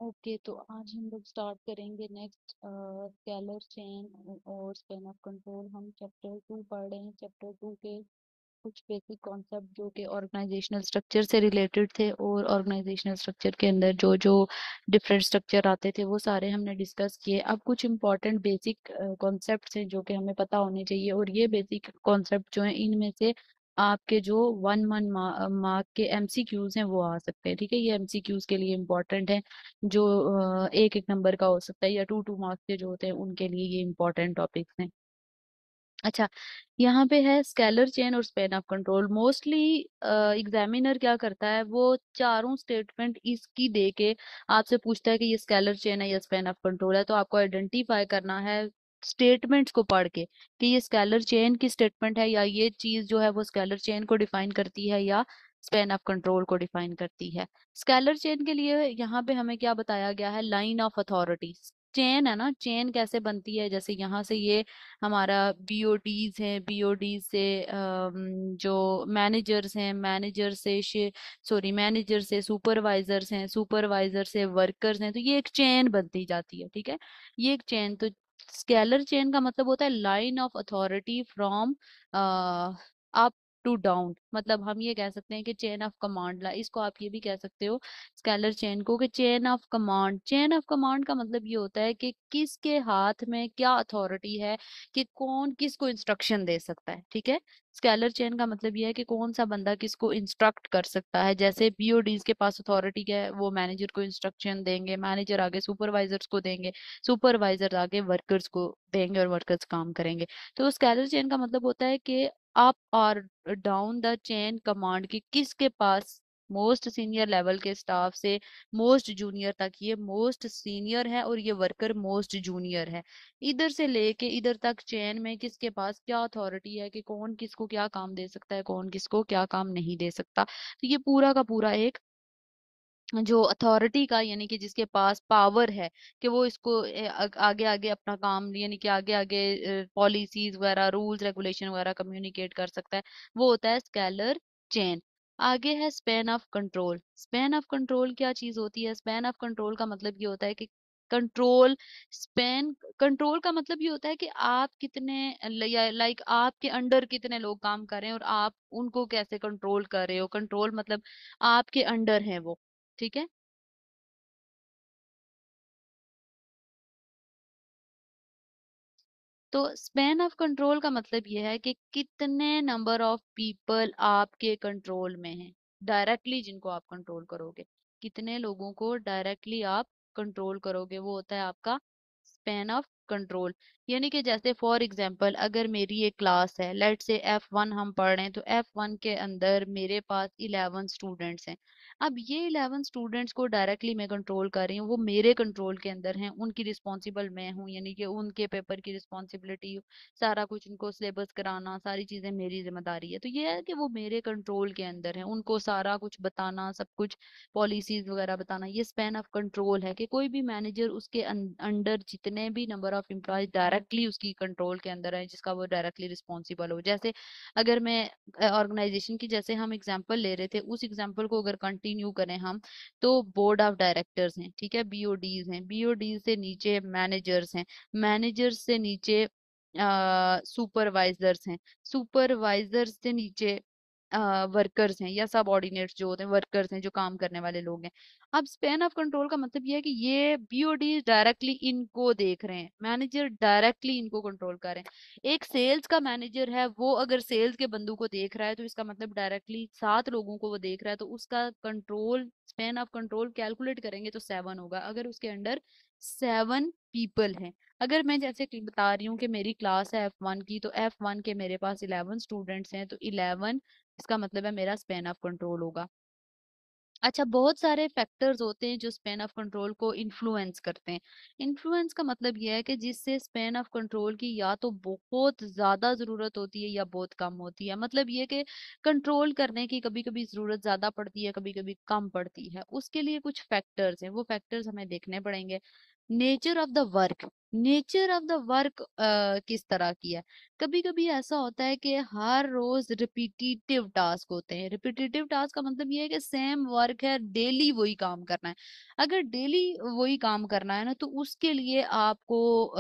Okay, तो आज हम लोग स्टार्ट करेंगे नेक्स्ट स्केलर चेन और स्पेन ऑफ कंट्रोल। हम चैप्टर 2 पढ़ रहे हैं। चैप्टर 2 के कुछ बेसिक कॉन्सेप्ट जो कि ऑर्गेनाइजेशनल स्ट्रक्चर से रिलेटेड थे, और ऑर्गेनाइजेशनल स्ट्रक्चर के अंदर जो जो डिफरेंट स्ट्रक्चर आते थे वो सारे हमने डिस्कस किए। अब कुछ इंपॉर्टेंट बेसिक कॉन्सेप्ट्स हैं जो कि हमें पता होने चाहिए, और ये बेसिक कॉन्सेप्ट जो हैं इनमें से आपके जो वन वन मार्क के एमसीक्यूज हैं वो आ सकते हैं। ठीक है, ये एमसीक्यूज के लिए इम्पोर्टेंट है। जो एक एक नंबर का हो सकता है, या टू टू मार्क्स के जो होते हैं उनके लिए ये इम्पोर्टेंट टॉपिक्स हैं। अच्छा, यहाँ पे है स्केलर चेन और Spain of control. Mostly examiner क्या करता है, वो चारों स्टेटमेंट इसकी दे के आपसे पूछता है कि ये स्केलर चेन है या स्पेन ऑफ कंट्रोल है। तो आपको आइडेंटिफाई करना है स्टेटमेंट्स को पढ़ के कि ये स्केलर चेन की स्टेटमेंट है, या ये चीज जो है वो स्केलर चेन को डिफाइन करती है या स्पेन ऑफ कंट्रोल को डिफाइन करती है। स्केलर चेन के लिए यहाँ पे हमें क्या बताया गया है, लाइन ऑफ अथॉरिटी। चेन है ना, चेन कैसे बनती है, जैसे यहाँ से ये हमारा बीओडीज है, बीओडी से जो मैनेजर्स हैं, मैनेजर से सॉरी मैनेजर से सुपरवाइजर्स हैं, सुपरवाइजर से वर्कर्स हैं, तो ये एक चेन बनती जाती है। ठीक है, ये एक चेन। तो स्केलर चेन का मतलब होता है line of authority from up to down. मतलब हम ये कह सकते हैं कि चेन ऑफ कमांड ला, इसको आप ये भी कह सकते हो स्केलर चेन को कि chain of command. Chain of command का मतलब ये होता है कि किसके हाथ में क्या अथॉरिटी है, कि कौन किसको इंस्ट्रक्शन दे सकता है। ठीक है, स्केलर चेन का मतलब ये है कि कौन सा बंदा किसको इंस्ट्रक्ट कर सकता है। जैसे बीओडीज के पास अथॉरिटी है, वो मैनेजर को इंस्ट्रक्शन देंगे, मैनेजर आगे सुपरवाइजर्स को देंगे, सुपरवाइजर आगे वर्कर्स को देंगे, और वर्कर्स काम करेंगे। तो स्केलर चेन का मतलब होता है कि अप और डाउन द चेन कमांड की किसके पास मोस्ट सीनियर लेवल के स्टाफ से मोस्ट जूनियर तक, ये मोस्ट सीनियर है और ये वर्कर मोस्ट जूनियर है। इधर से लेके इधर तक चेन में किसके पास क्या अथॉरिटी है कि कौन किसको क्या काम दे सकता है, कौन किसको क्या काम नहीं दे सकता। तो ये पूरा का पूरा एक जो अथॉरिटी का, यानी कि जिसके पास पावर है कि वो इसको आगे आगे अपना काम, यानी कि आगे आगे पॉलिसीज वगैरह, रूल्स रेगुलेशन वगैरह कम्युनिकेट कर सकता है, वो होता है स्केलर चेन। आगे है Spain of control. Spain of control क्या चीज होती है, स्पेन ऑफ कंट्रोल का मतलब ये होता है कि कंट्रोल, स्पेन कंट्रोल का मतलब ये होता है कि आप कितने, लाइक आपके अंडर कितने लोग काम कर रहे हैं और आप उनको कैसे कंट्रोल कर रहे हो। कंट्रोल मतलब आपके अंडर है वो। ठीक है, तो स्पेन ऑफ कंट्रोल का मतलब ये है कि कितने नंबर ऑफ पीपल आपके कंट्रोल में हैं, डायरेक्टली जिनको आप कंट्रोल करोगे, कितने लोगों को डायरेक्टली आप कंट्रोल करोगे, वो होता है आपका स्पेन ऑफ कंट्रोल। यानी कि जैसे फॉर एग्जांपल, अगर मेरी एक क्लास है, लेट से F1 हम पढ़ रहे हैं, तो F1 के अंदर मेरे पास 11 स्टूडेंट्स हैं। अब ये 11 स्टूडेंट्स को डायरेक्टली मैं कंट्रोल कर रही हूँ, वो मेरे कंट्रोल के अंदर हैं, उनकी रिस्पॉन्सिबल मैं हूँ, यानी कि उनके पेपर की रिस्पॉन्सिबिलिटी, सारा कुछ उनको सिलेबस कराना, सारी चीजें मेरी जिम्मेदारी है। तो ये है कि वो मेरे कंट्रोल के अंदर है, उनको सारा कुछ बताना, सब कुछ पॉलिसीज वगैरह बताना, ये स्पेन ऑफ कंट्रोल है। कि कोई भी मैनेजर उसके अंडर जितने भी नंबर ऑफ एम्प्लॉयज डायरेक्टली उसकी कंट्रोल के अंदर है, जिसका वो डायरेक्टली रिस्पॉन्सिबल हो। जैसे अगर मैं ऑर्गेनाइजेशन की, जैसे हम एग्जांपल ले रहे थे, उस एग्जांपल को अगर कंटिन्यू करें हम, तो बोर्ड ऑफ डायरेक्टर्स हैं, ठीक है, बीओडीज हैं, बीओडीज से नीचे मैनेजर्स हैं, मैनेजर्स से नीचे सुपरवाइजर्स हैं, सुपरवाइजर्स से नीचे वर्कर्स हैं, या सबऑर्डिनेट्स जो होते हैं, वर्कर्स हैं, जो काम करने वाले लोग हैं। अब स्पेन ऑफ कंट्रोल का मतलब ये है कि ये बीओडी डायरेक्टली इनको देख रहे हैं, मैनेजर डायरेक्टली इनको कंट्रोल कर रहे हैं। एक सेल्स का मैनेजर है, वो अगर सेल्स के बंदू को देख रहा है, तो इसका मतलब डायरेक्टली 7 लोगों को वो देख रहा है, तो उसका control, Spain of control calculate करेंगे तो 7 होगा, अगर उसके अंडर 7 पीपल हैं। अगर मैं जैसे कि बता रही हूँ कि मेरी क्लास है F1 की, तो F1 के मेरे पास 11 स्टूडेंट्स हैं, तो 11, इसका मतलब है मेरा स्पेन ऑफ कंट्रोल होगा। अच्छा, बहुत सारे फैक्टर्स होते हैं जो स्पेन ऑफ कंट्रोल को इन्फ्लुएंस करते हैं। इन्फ्लुएंस का मतलब यह है कि जिससे स्पेन ऑफ कंट्रोल की या तो बहुत ज्यादा जरूरत होती है या बहुत कम होती है। मतलब ये कि कंट्रोल करने की कभी कभी जरूरत ज्यादा पड़ती है, कभी कभी कम पड़ती है, उसके लिए कुछ फैक्टर्स हैं, वो फैक्टर्स हमें देखने पड़ेंगे। Nature of the work, nature of the work किस तरह की है। कभी कभी ऐसा होता है कि हर रोज रिपीटिटिव टास्क होते हैं। रिपीटिटिव टास्क का मतलब ये है कि सेम वर्क है, डेली वही काम करना है। अगर डेली वही काम करना है ना, तो उसके लिए आपको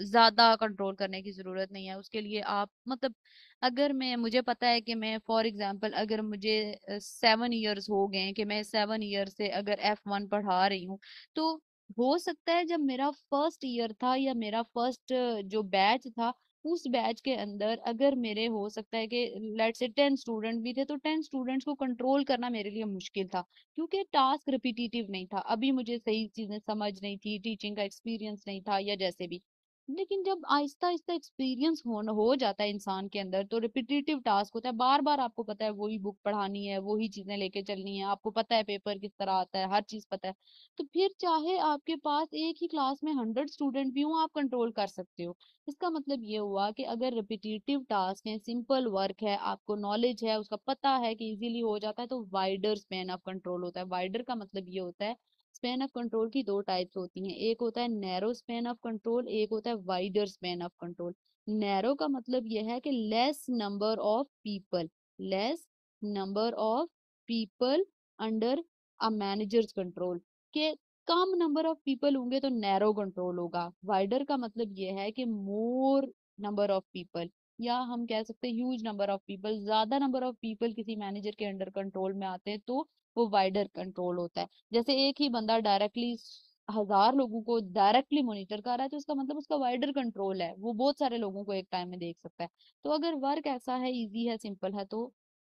ज्यादा कंट्रोल करने की जरूरत नहीं है। उसके लिए आप मतलब, अगर मैं, मुझे पता है कि मैं फॉर एग्जांपल, अगर मुझे 7 ईयर्स हो गए हैं कि मैं 7 ईयर से अगर F1 पढ़ा रही हूँ, तो हो सकता है जब मेरा फर्स्ट ईयर था या मेरा फर्स्ट जो बैच था, उस बैच के अंदर अगर मेरे, हो सकता है कि लेट्स से 10 स्टूडेंट भी थे, तो 10 स्टूडेंट्स को कंट्रोल करना मेरे लिए मुश्किल था, क्योंकि टास्क रिपीटिटिव नहीं था, अभी मुझे सही चीजें समझ नहीं थी, टीचिंग का एक्सपीरियंस नहीं था या जैसे भी। लेकिन जब आहिस्ता आहिस्ता एक्सपीरियंस हो जाता है इंसान के अंदर, तो रिपीटिटिव टास्क होता है, बार बार आपको पता है वही बुक पढ़ानी है, वही चीजें लेके चलनी है, आपको पता है पेपर किस तरह आता है, हर चीज पता है। तो फिर चाहे आपके पास एक ही क्लास में 100 स्टूडेंट भी हों, आप कंट्रोल कर सकते हो। इसका मतलब ये हुआ कि अगर रिपीटिटिव टास्क है, सिंपल वर्क है, आपको नॉलेज है, उसका पता है कि इजीली हो जाता है, तो वाइडर स्पेन ऑफ कंट्रोल होता है। वाइडर का मतलब ये होता है, स्पेन ऑफ कंट्रोल की दो टाइप्स होती हैं, एक होता है नैरो स्पेन ऑफ कंट्रोल, एक होता है wider span of control. Narrow का मतलब यह है कि less number of people, less number of people under a managers control, के कम नंबर ऑफ पीपल होंगे तो नैरो कंट्रोल होगा। वाइडर का मतलब ये है कि मोर नंबर ऑफ पीपल, या हम कह सकते हैं ह्यूज नंबर ऑफ पीपल, ज्यादा नंबर ऑफ पीपल किसी मैनेजर के अंडर कंट्रोल में आते हैं, तो वो वाइडर कंट्रोल होता है। जैसे एक ही बंदा डायरेक्टली 1000 लोगों को डायरेक्टली मॉनिटर कर रहा है, तो इसका मतलब उसका वाइडर कंट्रोल है, वो बहुत सारे लोगों को एक टाइम में देख सकता है। तो अगर वर्क ऐसा है, इजी है, सिंपल है, तो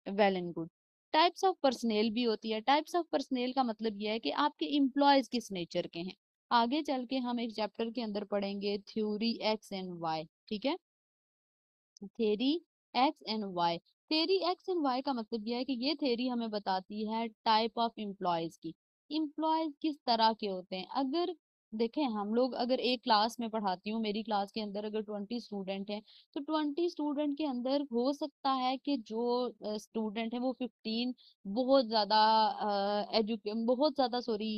well and good. Types of personnel भी होती है। टाइप्स ऑफ पर्सनेल का मतलब यह है कि आपके एम्प्लॉयज किस नेचर के हैं। आगे चल के हम एक चैप्टर के अंदर पढ़ेंगे थ्योरी एक्स एंड वाई, ठीक है। Theory X and Y. Theory X and Y का मतलब यह है कि ये थेरी हमें बताती है टाइप ऑफ एम्प्लॉयज की। एम्प्लॉयज किस तरह के होते हैं। अगर देखें, हम लोग अगर एक क्लास में पढ़ाती हूँ, मेरी क्लास के अंदर अगर 20 स्टूडेंट हैं, तो 20 स्टूडेंट के अंदर हो सकता है कि जो स्टूडेंट है वो 15 बहुत ज्यादा बहुत ज्यादा, सॉरी,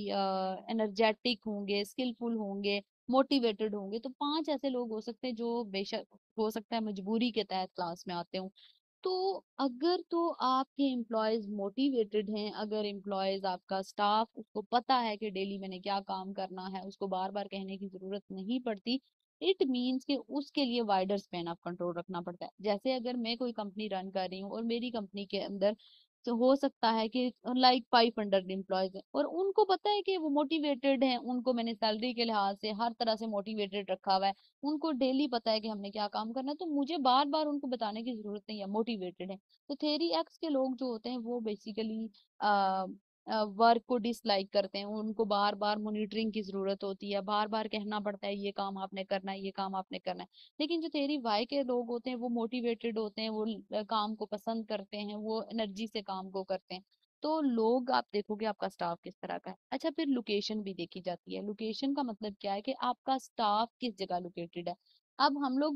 एनर्जेटिक होंगे, स्किलफुल होंगे, मोटिवेटेड होंगे, तो 5 ऐसे लोग हो सकते हैं जो बेशक, हो सकता है मजबूरी के तहत क्लास में आते हो। तो अगर तो आपके एम्प्लॉयज मोटिवेटेड हैं, अगर एम्प्लॉयज, आपका स्टाफ, उसको पता है कि डेली मैंने क्या काम करना है, उसको बार बार कहने की जरूरत नहीं पड़ती, इट मीन्स कि उसके लिए वाइडर स्पेन ऑफ कंट्रोल रखना पड़ता है। जैसे अगर मैं कोई कंपनी रन कर रही हूँ और मेरी कंपनी के अंदर, तो हो सकता है कि लाइक 500 एम्प्लॉयज हैं, और उनको पता है कि वो मोटिवेटेड हैं, उनको मैंने सैलरी के लिहाज से हर तरह से मोटिवेटेड रखा हुआ है, उनको डेली पता है कि हमने क्या काम करना है, तो मुझे बार बार उनको बताने की जरूरत नहीं है, मोटिवेटेड है। तो थेरी एक्स के लोग जो होते हैं वो बेसिकली वर्क को डिसलाइक करते हैं, उनको बार बार मॉनिटरिंग की जरूरत होती है, बार बार कहना पड़ता है ये काम आपने करना है, ये काम आपने करना है। लेकिन जो थेरी वाई के लोग होते हैं वो मोटिवेटेड होते हैं, वो काम को पसंद करते हैं, वो एनर्जी से काम को करते हैं। तो लोग, आप देखोगे आपका स्टाफ किस तरह का है। अच्छा, फिर लोकेशन भी देखी जाती है। लोकेशन का मतलब क्या है कि आपका स्टाफ किस जगह लोकेटेड है। अब हम लोग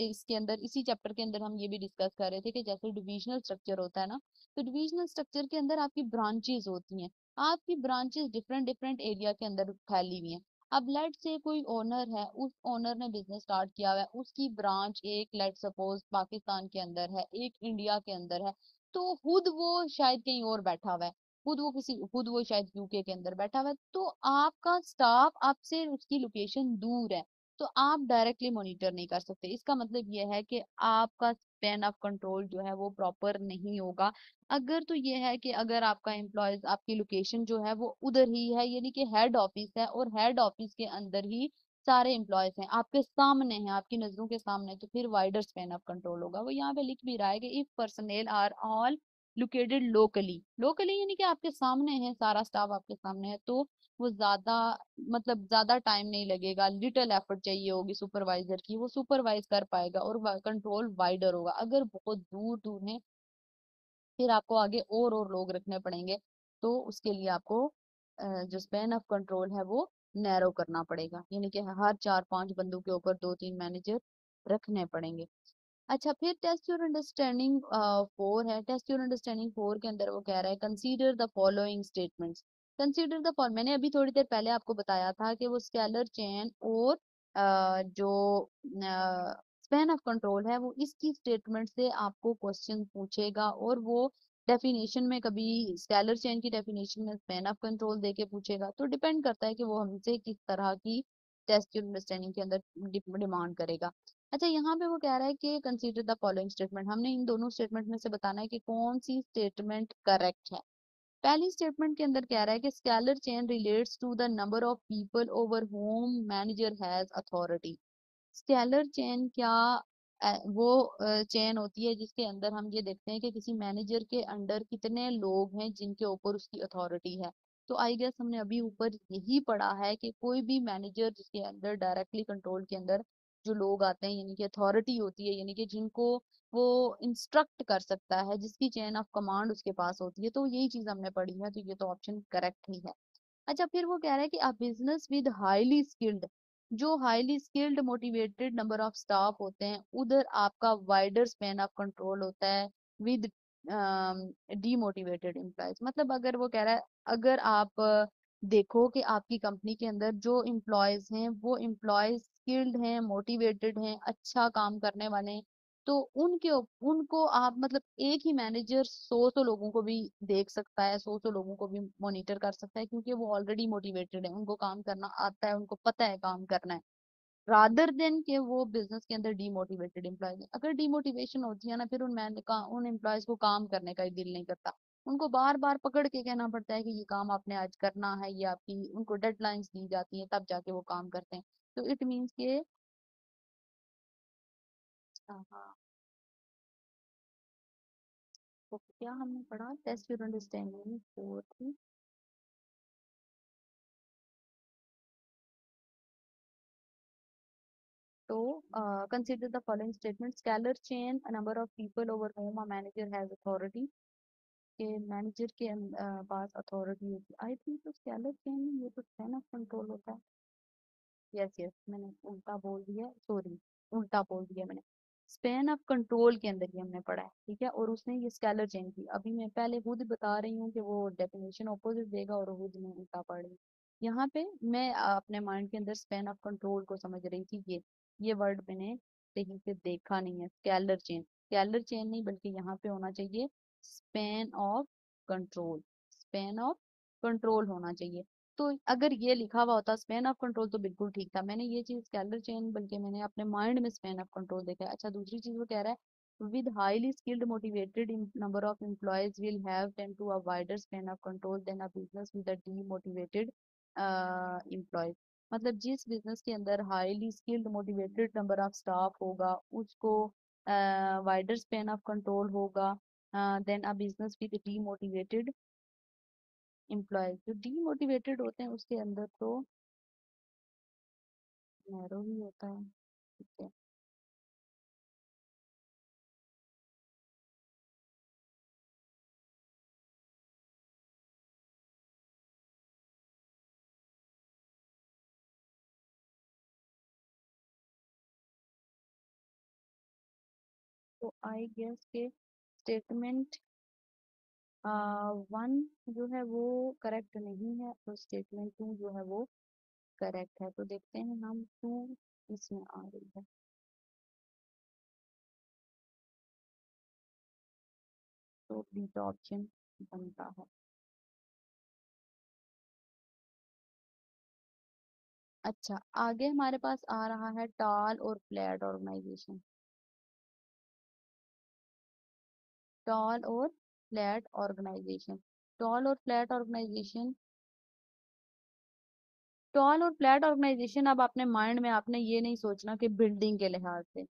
इसके अंदर, इसी चैप्टर के अंदर हम ये भी डिस्कस कर रहे थे कि जैसे डिविजनल स्ट्रक्चर होता है ना, तो डिविजनल स्ट्रक्चर के अंदर आपकी ब्रांचेस होती हैं। आपकी ब्रांचेस डिफरेंट डिफरेंट एरिया के अंदर फैली हुई हैं। अब लेट से कोई ओनर है, उस ओनर ने बिजनेस स्टार्ट किया हुआ है, उसकी ब्रांच एक, लेट सपोज, पाकिस्तान के अंदर है, एक इंडिया के अंदर है, तो खुद वो शायद कहीं और बैठा हुआ है, खुद वो शायद यूके के अंदर बैठा हुआ है, तो आपका स्टाफ आपसे, उसकी लोकेशन दूर है, तो आप डायरेक्टली मॉनिटर नहीं कर सकते। इसका मतलब ये है कि आपका स्पेन ऑफ कंट्रोल जो है वो प्रॉपर नहीं होगा। अगर तो ये है कि अगर आपका एम्प्लॉयज, आपकी लोकेशन जो है वो उधर ही है, यानी कि हेड ऑफिस है, और हेड ऑफिस के अंदर ही सारे एम्प्लॉयज हैं, आपके सामने हैं, आपकी नजरों के सामने, तो फिर वाइडर स्पेन ऑफ कंट्रोल होगा। वो यहाँ पे लिख भी रहा है कि if personal are all located locally, locally यानी कि आपके सामने है, सारा स्टाफ आपके सामने है, तो वो ज्यादा, मतलब ज्यादा टाइम नहीं लगेगा, लिटिल एफर्ट चाहिए होगी सुपरवाइजर की, वो सुपरवाइज कर पाएगा और कंट्रोल वाइडर होगा। अगर बहुत दूर दूर है, फिर आपको आगे और लोग रखने पड़ेंगे, तो उसके लिए आपको जो स्पेन ऑफ कंट्रोल है वो नैरो करना पड़ेगा, यानी कि हर 4-5 बंदों के ऊपर 2-3 मैनेजर रखने पड़ेंगे। अच्छा, फिर टेस्ट योर अंडरस्टैंडिंग 4 है। टेस्ट योर अंडरस्टैंडिंग 4 के अंदर वो कह रहा है consider the following statements. Consider the for, मैंने अभी थोड़ी देर पहले आपको बताया था कि वो स्केलर चेन और जो स्पैन ऑफ कंट्रोल है वो इसकी स्टेटमेंट से आपको क्वेश्चन पूछेगा, और वो डेफिनेशन में कभी स्केलर चेन की डेफिनेशन में स्पैन ऑफ कंट्रोल देके पूछेगा। तो डिपेंड करता है कि वो हमसे किस तरह की टेस्ट अंडरस्टैंडिंग के अंदर डिमांड करेगा। अच्छा, यहाँ पे वो कह रहा है कि कंसीडर द फॉलोइंग स्टेटमेंट, हमने इन दोनों स्टेटमेंट में से बताना है कि कौन सी स्टेटमेंट करेक्ट है। पहली स्टेटमेंट के अंदर कह रहा है कि scalar chain relates to the number of people over home manager has authority. Scalar chain क्या वो चेन होती है जिसके अंदर हम ये देखते हैं कि किसी मैनेजर के अंडर कितने लोग हैं जिनके ऊपर उसकी अथॉरिटी है। तो आई गेस हमने अभी ऊपर यही पढ़ा है कि कोई भी मैनेजर जिसके अंदर डायरेक्टली कंट्रोल के अंदर जो लोग आते हैं, यानी कि अथॉरिटी होती है, यानी कि जिनको वो इंस्ट्रक्ट कर सकता है, जिसकी चेन ऑफ कमांड उसके पास होती है, तो यही चीज हमने पढ़ी है, तो ये तो ऑप्शन करेक्ट ही है। अच्छा, फिर वो कह रहा है कि अ बिजनेस विद हाईली स्किल्ड, जो highly skilled motivated number of staff होते हैं उधर आपका वाइडर स्पेन ऑफ कंट्रोल होता है विद डीमोटिवेटेड एम्प्लॉयज। मतलब अगर वो कह रहा है, अगर आप देखो कि आपकी कंपनी के अंदर जो एम्प्लॉयज हैं वो एम्प्लॉयज स्किल्ड हैं, मोटिवेटेड हैं, अच्छा काम करने वाले हैं, तो उनको आप मतलब एक ही मैनेजर सौ लोगों को भी देख सकता है, सौ लोगों को भी मॉनिटर कर सकता है, क्योंकि वो ऑलरेडी मोटिवेटेड है, उनको काम करना आता है, उनको पता है काम करना है, रादर देन कि वो बिजनेस के अंदर डीमोटिवेटेड एम्प्लॉयज है। अगर डीमोटिवेशन होती है ना, फिर उन एम्प्लॉयज को काम करने का ही दिल नहीं करता, उनको बार बार पकड़ के कहना पड़ता है कि ये काम आपने आज करना है, ये आपकी उनको डेडलाइंस दी जाती है, तब जाके वो काम करते हैं। तो इट मीन्स के हाँ, तो क्या हमने पढ़ा टेस्ट योर अंडरस्टैंडिंग फोर्थ। तो consider the following statement, scalar chain a number of people over home a manager has authority, के मैनेजर के पास अथॉरिटी होती है। आई थिंक तो स्केलर चेन ये तो स्पैन ऑफ कंट्रोल होता है। यस यस, मैंने उल्टा बोल दिया, सॉरी, उल्टा बोल दिया मैंने। स्पैन ऑफ कंट्रोल के अंदर ही हमने पढ़ा है, ठीक है, और उसने ये स्केलर चेंज की। अभी मैं पहले खुद बता रही हूँ कि वो डेफिनेशन ऑपोजिट देगा, और खुद मैं उल्टा पढ़ रही हूँ। यहाँ पे मैं अपने माइंड के अंदर स्पैन ऑफ कंट्रोल को समझ रही थी, ये वर्ड मैंने सही से देखा नहीं है। स्केलर चेन नहीं, बल्कि यहाँ पे होना चाहिए span of control, span of control होना चाहिए। तो अगर ये लिखा हुआ होता स्पैन ऑफ कंट्रोल तो बिल्कुल ठीक था, मैंने ये चीज स्केलर चेन बल्कि मैंने अपने माइंड में स्पैन ऑफ कंट्रोल देखा है। अच्छा, दूसरी चीज वो कह रहा है with highly skilled motivated number of employees will have tend to a wider span of control than a business with a demotivated employees. मतलब जिस बिजनेस के अंदर highly skilled motivated number of staff होगा उसको वाइडर स्पैन ऑफ कंट्रोल होगा than a business with demotivated employees. जो demotivated होते हैं उसके अंदर तो नैरो ही होता है, ठीक है। तो आई गेस के स्टेटमेंट वन जो है वो करेक्ट नहीं है, तो स्टेटमेंट टू जो है वो करेक्ट है। तो देखते हैं हम टू इसमें आ रही है, तो बी का ऑप्शन बनता है। अच्छा, आगे हमारे पास आ रहा है टॉल और फ्लैट ऑर्गेनाइजेशन। टॉल और फ्लैट ऑर्गेनाइजेशन, टॉल और फ्लैट ऑर्गेनाइजेशन, टॉल और फ्लैट ऑर्गेनाइजेशन। अब अपने माइंड में आपने ये नहीं सोचना कि बिल्डिंग के लिहाज से,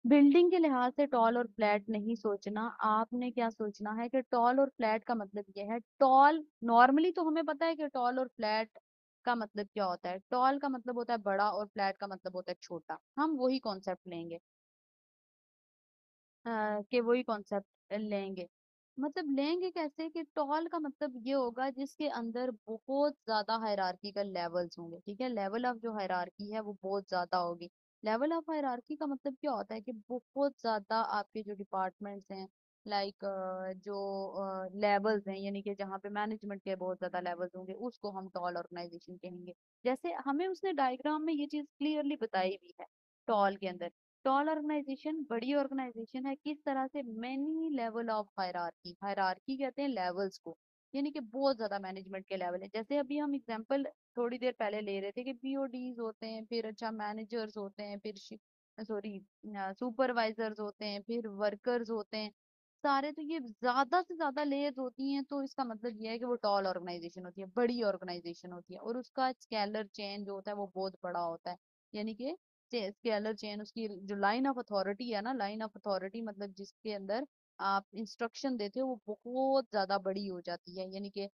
बिल्डिंग के लिहाज से टॉल और फ्लैट नहीं सोचना। आपने क्या सोचना है कि टॉल और फ्लैट का मतलब ये है, टॉल नॉर्मली तो हमें पता है कि टॉल और फ्लैट का मतलब क्या होता है। टॉल का मतलब होता है बड़ा और फ्लैट का मतलब होता है छोटा, हम वही कॉन्सेप्ट लेंगे, कि वही कॉन्सेप्ट लेंगे। मतलब लेंगे कैसे कि टॉल का मतलब ये होगा जिसके अंदर बहुत ज्यादा हायरार्किकल लेवल्स होंगे, ठीक है, लेवल ऑफ जो हायरार्की है वो बहुत ज्यादा होगी। लेवल ऑफ हायरार्की का मतलब क्या होता है कि बहुत ज्यादा आपके जो डिपार्टमेंट्स हैं, लाइक जो लेवल्स हैं, यानी कि जहाँ पे मैनेजमेंट के बहुत ज्यादा लेवल्स होंगे, उसको हम टॉल ऑर्गेनाइजेशन कहेंगे। जैसे हमें उसने डायग्राम में ये चीज क्लियरली बताई भी है। टॉल के अंदर, टॉल ऑर्गेनाइजेशन बड़ी ऑर्गेनाइजेशन है, किस तरह से many level of hierarchy, hierarchy कहते हैं लेवल्स को, यानी कि बहुत ज्यादा मैनेजमेंट के लेवल है। जैसे अभी हम एग्जांपल थोड़ी देर पहले ले रहे थे कि बीओडीज होते हैं, फिर अच्छा मैनेजर्स होते हैं, फिर सॉरी सुपरवाइजर्स होते हैं, फिर वर्कर्स होते हैं, सारे। तो ये ज्यादा से ज्यादा लेयर्स होती हैं, तो इसका मतलब ये है कि वो टॉल ऑर्गेनाइजेशन होती है, बड़ी ऑर्गेनाइजेशन होती है, और उसका स्केलर चेन जो होता है वो बहुत बड़ा होता है। यानी कि स्केलर चेन, उसकी जो लाइन ऑफ अथॉरिटी है ना, लाइन ऑफ अथॉरिटी मतलब जिसके अंदर आप इंस्ट्रक्शन देते हो, वो बहुत ज्यादा बड़ी हो जाती है। यानी कि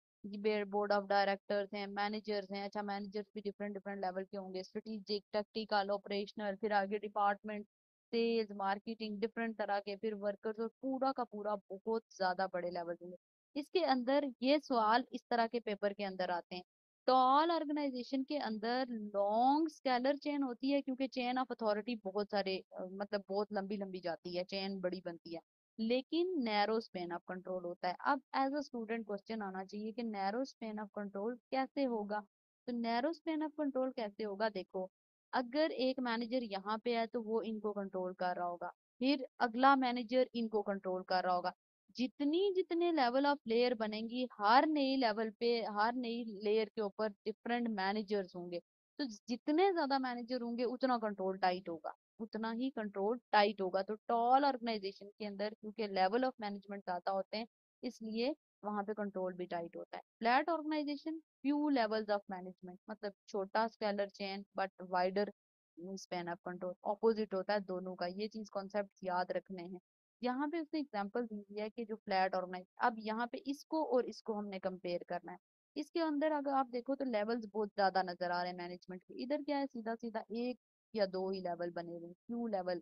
बोर्ड ऑफ डायरेक्टर्स हैं, मैनेजर्स हैं, अच्छा मैनेजर्स भी डिफरेंट डिफरेंट लेवल के होंगे, स्ट्रेटेजिक, टैक्टिकल, ऑपरेशनल, फिर आगे डिपार्टमेंट, सेल्स, मार्केटिंग, डिफरेंट तरह के, फिर वर्कर्स, और पूरा का पूरा बहुत ज्यादा बड़े लेवल होंगे। इसके अंदर ये सवाल इस तरह के पेपर के अंदर आते हैं। टॉल ऑर्गेनाइजेशन के अंदर लॉन्ग स्केलर चेन होती है, क्योंकि चेन ऑफ अथॉरिटी बहुत सारे मतलब बहुत लंबी लंबी जाती है, चेन बड़ी बनती है, लेकिन नैरो स्पेन ऑफ कंट्रोल होता है। अब एज अ स्टूडेंट क्वेश्चन आना चाहिए कि नैरो स्पेन ऑफ कंट्रोल कैसे होगा। तो नैरो स्पेन ऑफ कंट्रोल कैसे होगा, देखो, अगर एक मैनेजर यहाँ पे है तो वो इनको कंट्रोल कर रहा होगा, फिर अगला मैनेजर इनको कंट्रोल कर रहा होगा। जितनी जितने लेवल ऑफ लेयर बनेंगी, हर नई लेवल पे, हर नई लेयर के ऊपर डिफरेंट मैनेजर्स होंगे। तो जितने ज्यादा मैनेजर होंगे उतना कंट्रोल टाइट होगा, उतना ही कंट्रोल टाइट होगा। तो टॉल ऑर्गेनाइजेशन के अंदर क्योंकि लेवल ऑफ मैनेजमेंट ज्यादा होते हैं, इसलिए वहां पे कंट्रोल भी टाइट होता है। Flat organisation, few levels of management, मतलब छोटा scalar chain but wider span of control, opposite होता है दोनों का। ये चीज कॉन्सेप्ट याद रखने हैं। यहाँ पे उसने एग्जांपल दी है कि जो फ्लैट ऑर्गेनाइज, अब यहाँ पे इसको और इसको हमने कंपेयर करना है। इसके अंदर अगर आप देखो तो लेवल्स बहुत ज्यादा नजर आ रहे हैं मैनेजमेंट के, इधर क्या है, सीधा सीधा एक या दो ही लेवल बने हुए हैं, फ्यू लेवल,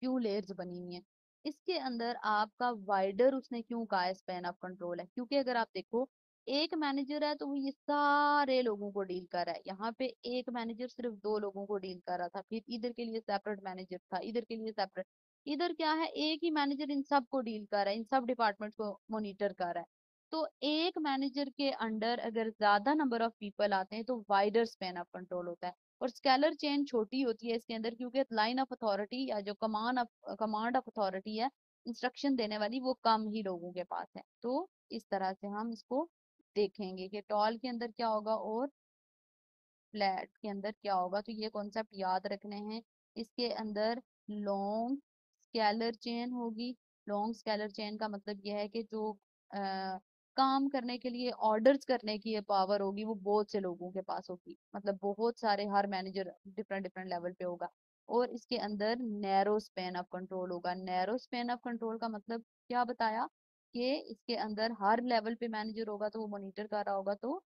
क्यों लेयर्स बनी हुई हैं। इसके अंदर आपका वाइडर उसने क्यों कहा है स्पैन ऑफ कंट्रोल है, क्योंकि अगर आप देखो एक मैनेजर है तो वो ये सारे लोगों को डील कर रहा है। यहाँ पे एक मैनेजर सिर्फ दो लोगों को डील कर रहा था, फिर इधर के लिए सेपरेट मैनेजर था, इधर के लिए सेपरेट। इधर क्या है, एक ही मैनेजर इन सब को डील कर रहा है, इन सब डिपार्टमेंट को मॉनिटर कर रहा है। तो एक मैनेजर के अंडर अगर ज्यादा नंबर ऑफ पीपल आते हैं तो वाइडर स्पैन ऑफ कंट्रोल होता है। और स्केलर चेन छोटी होती है इसके अंदर, क्योंकि लाइन ऑफ अथॉरिटी या जो कमांड ऑफ अथॉरिटी है, इंस्ट्रक्शन देने वाली, वो कम ही लोगों के पास है। तो इस तरह से हम इसको देखेंगे कि टॉल के अंदर क्या होगा और फ्लैट के अंदर क्या होगा। तो ये कॉन्सेप्ट याद रखने हैं। इसके अंदर लॉन्ग स्केलर चेन होगी। लॉन्ग स्केलर चेन का मतलब यह है कि जो काम करने के लिए, ऑर्डर्स करने की पावर होगी, वो बहुत से लोगों के पास होगी, मतलब बहुत सारे, हर मैनेजर डिफरेंट डिफरेंट लेवल पे होगा। और इसके अंदर नैरो स्पेन ऑफ कंट्रोल होगा। नैरो स्पेन ऑफ कंट्रोल का मतलब क्या बताया, कि इसके अंदर हर लेवल पे मैनेजर होगा तो वो मॉनिटर कर रहा होगा, तो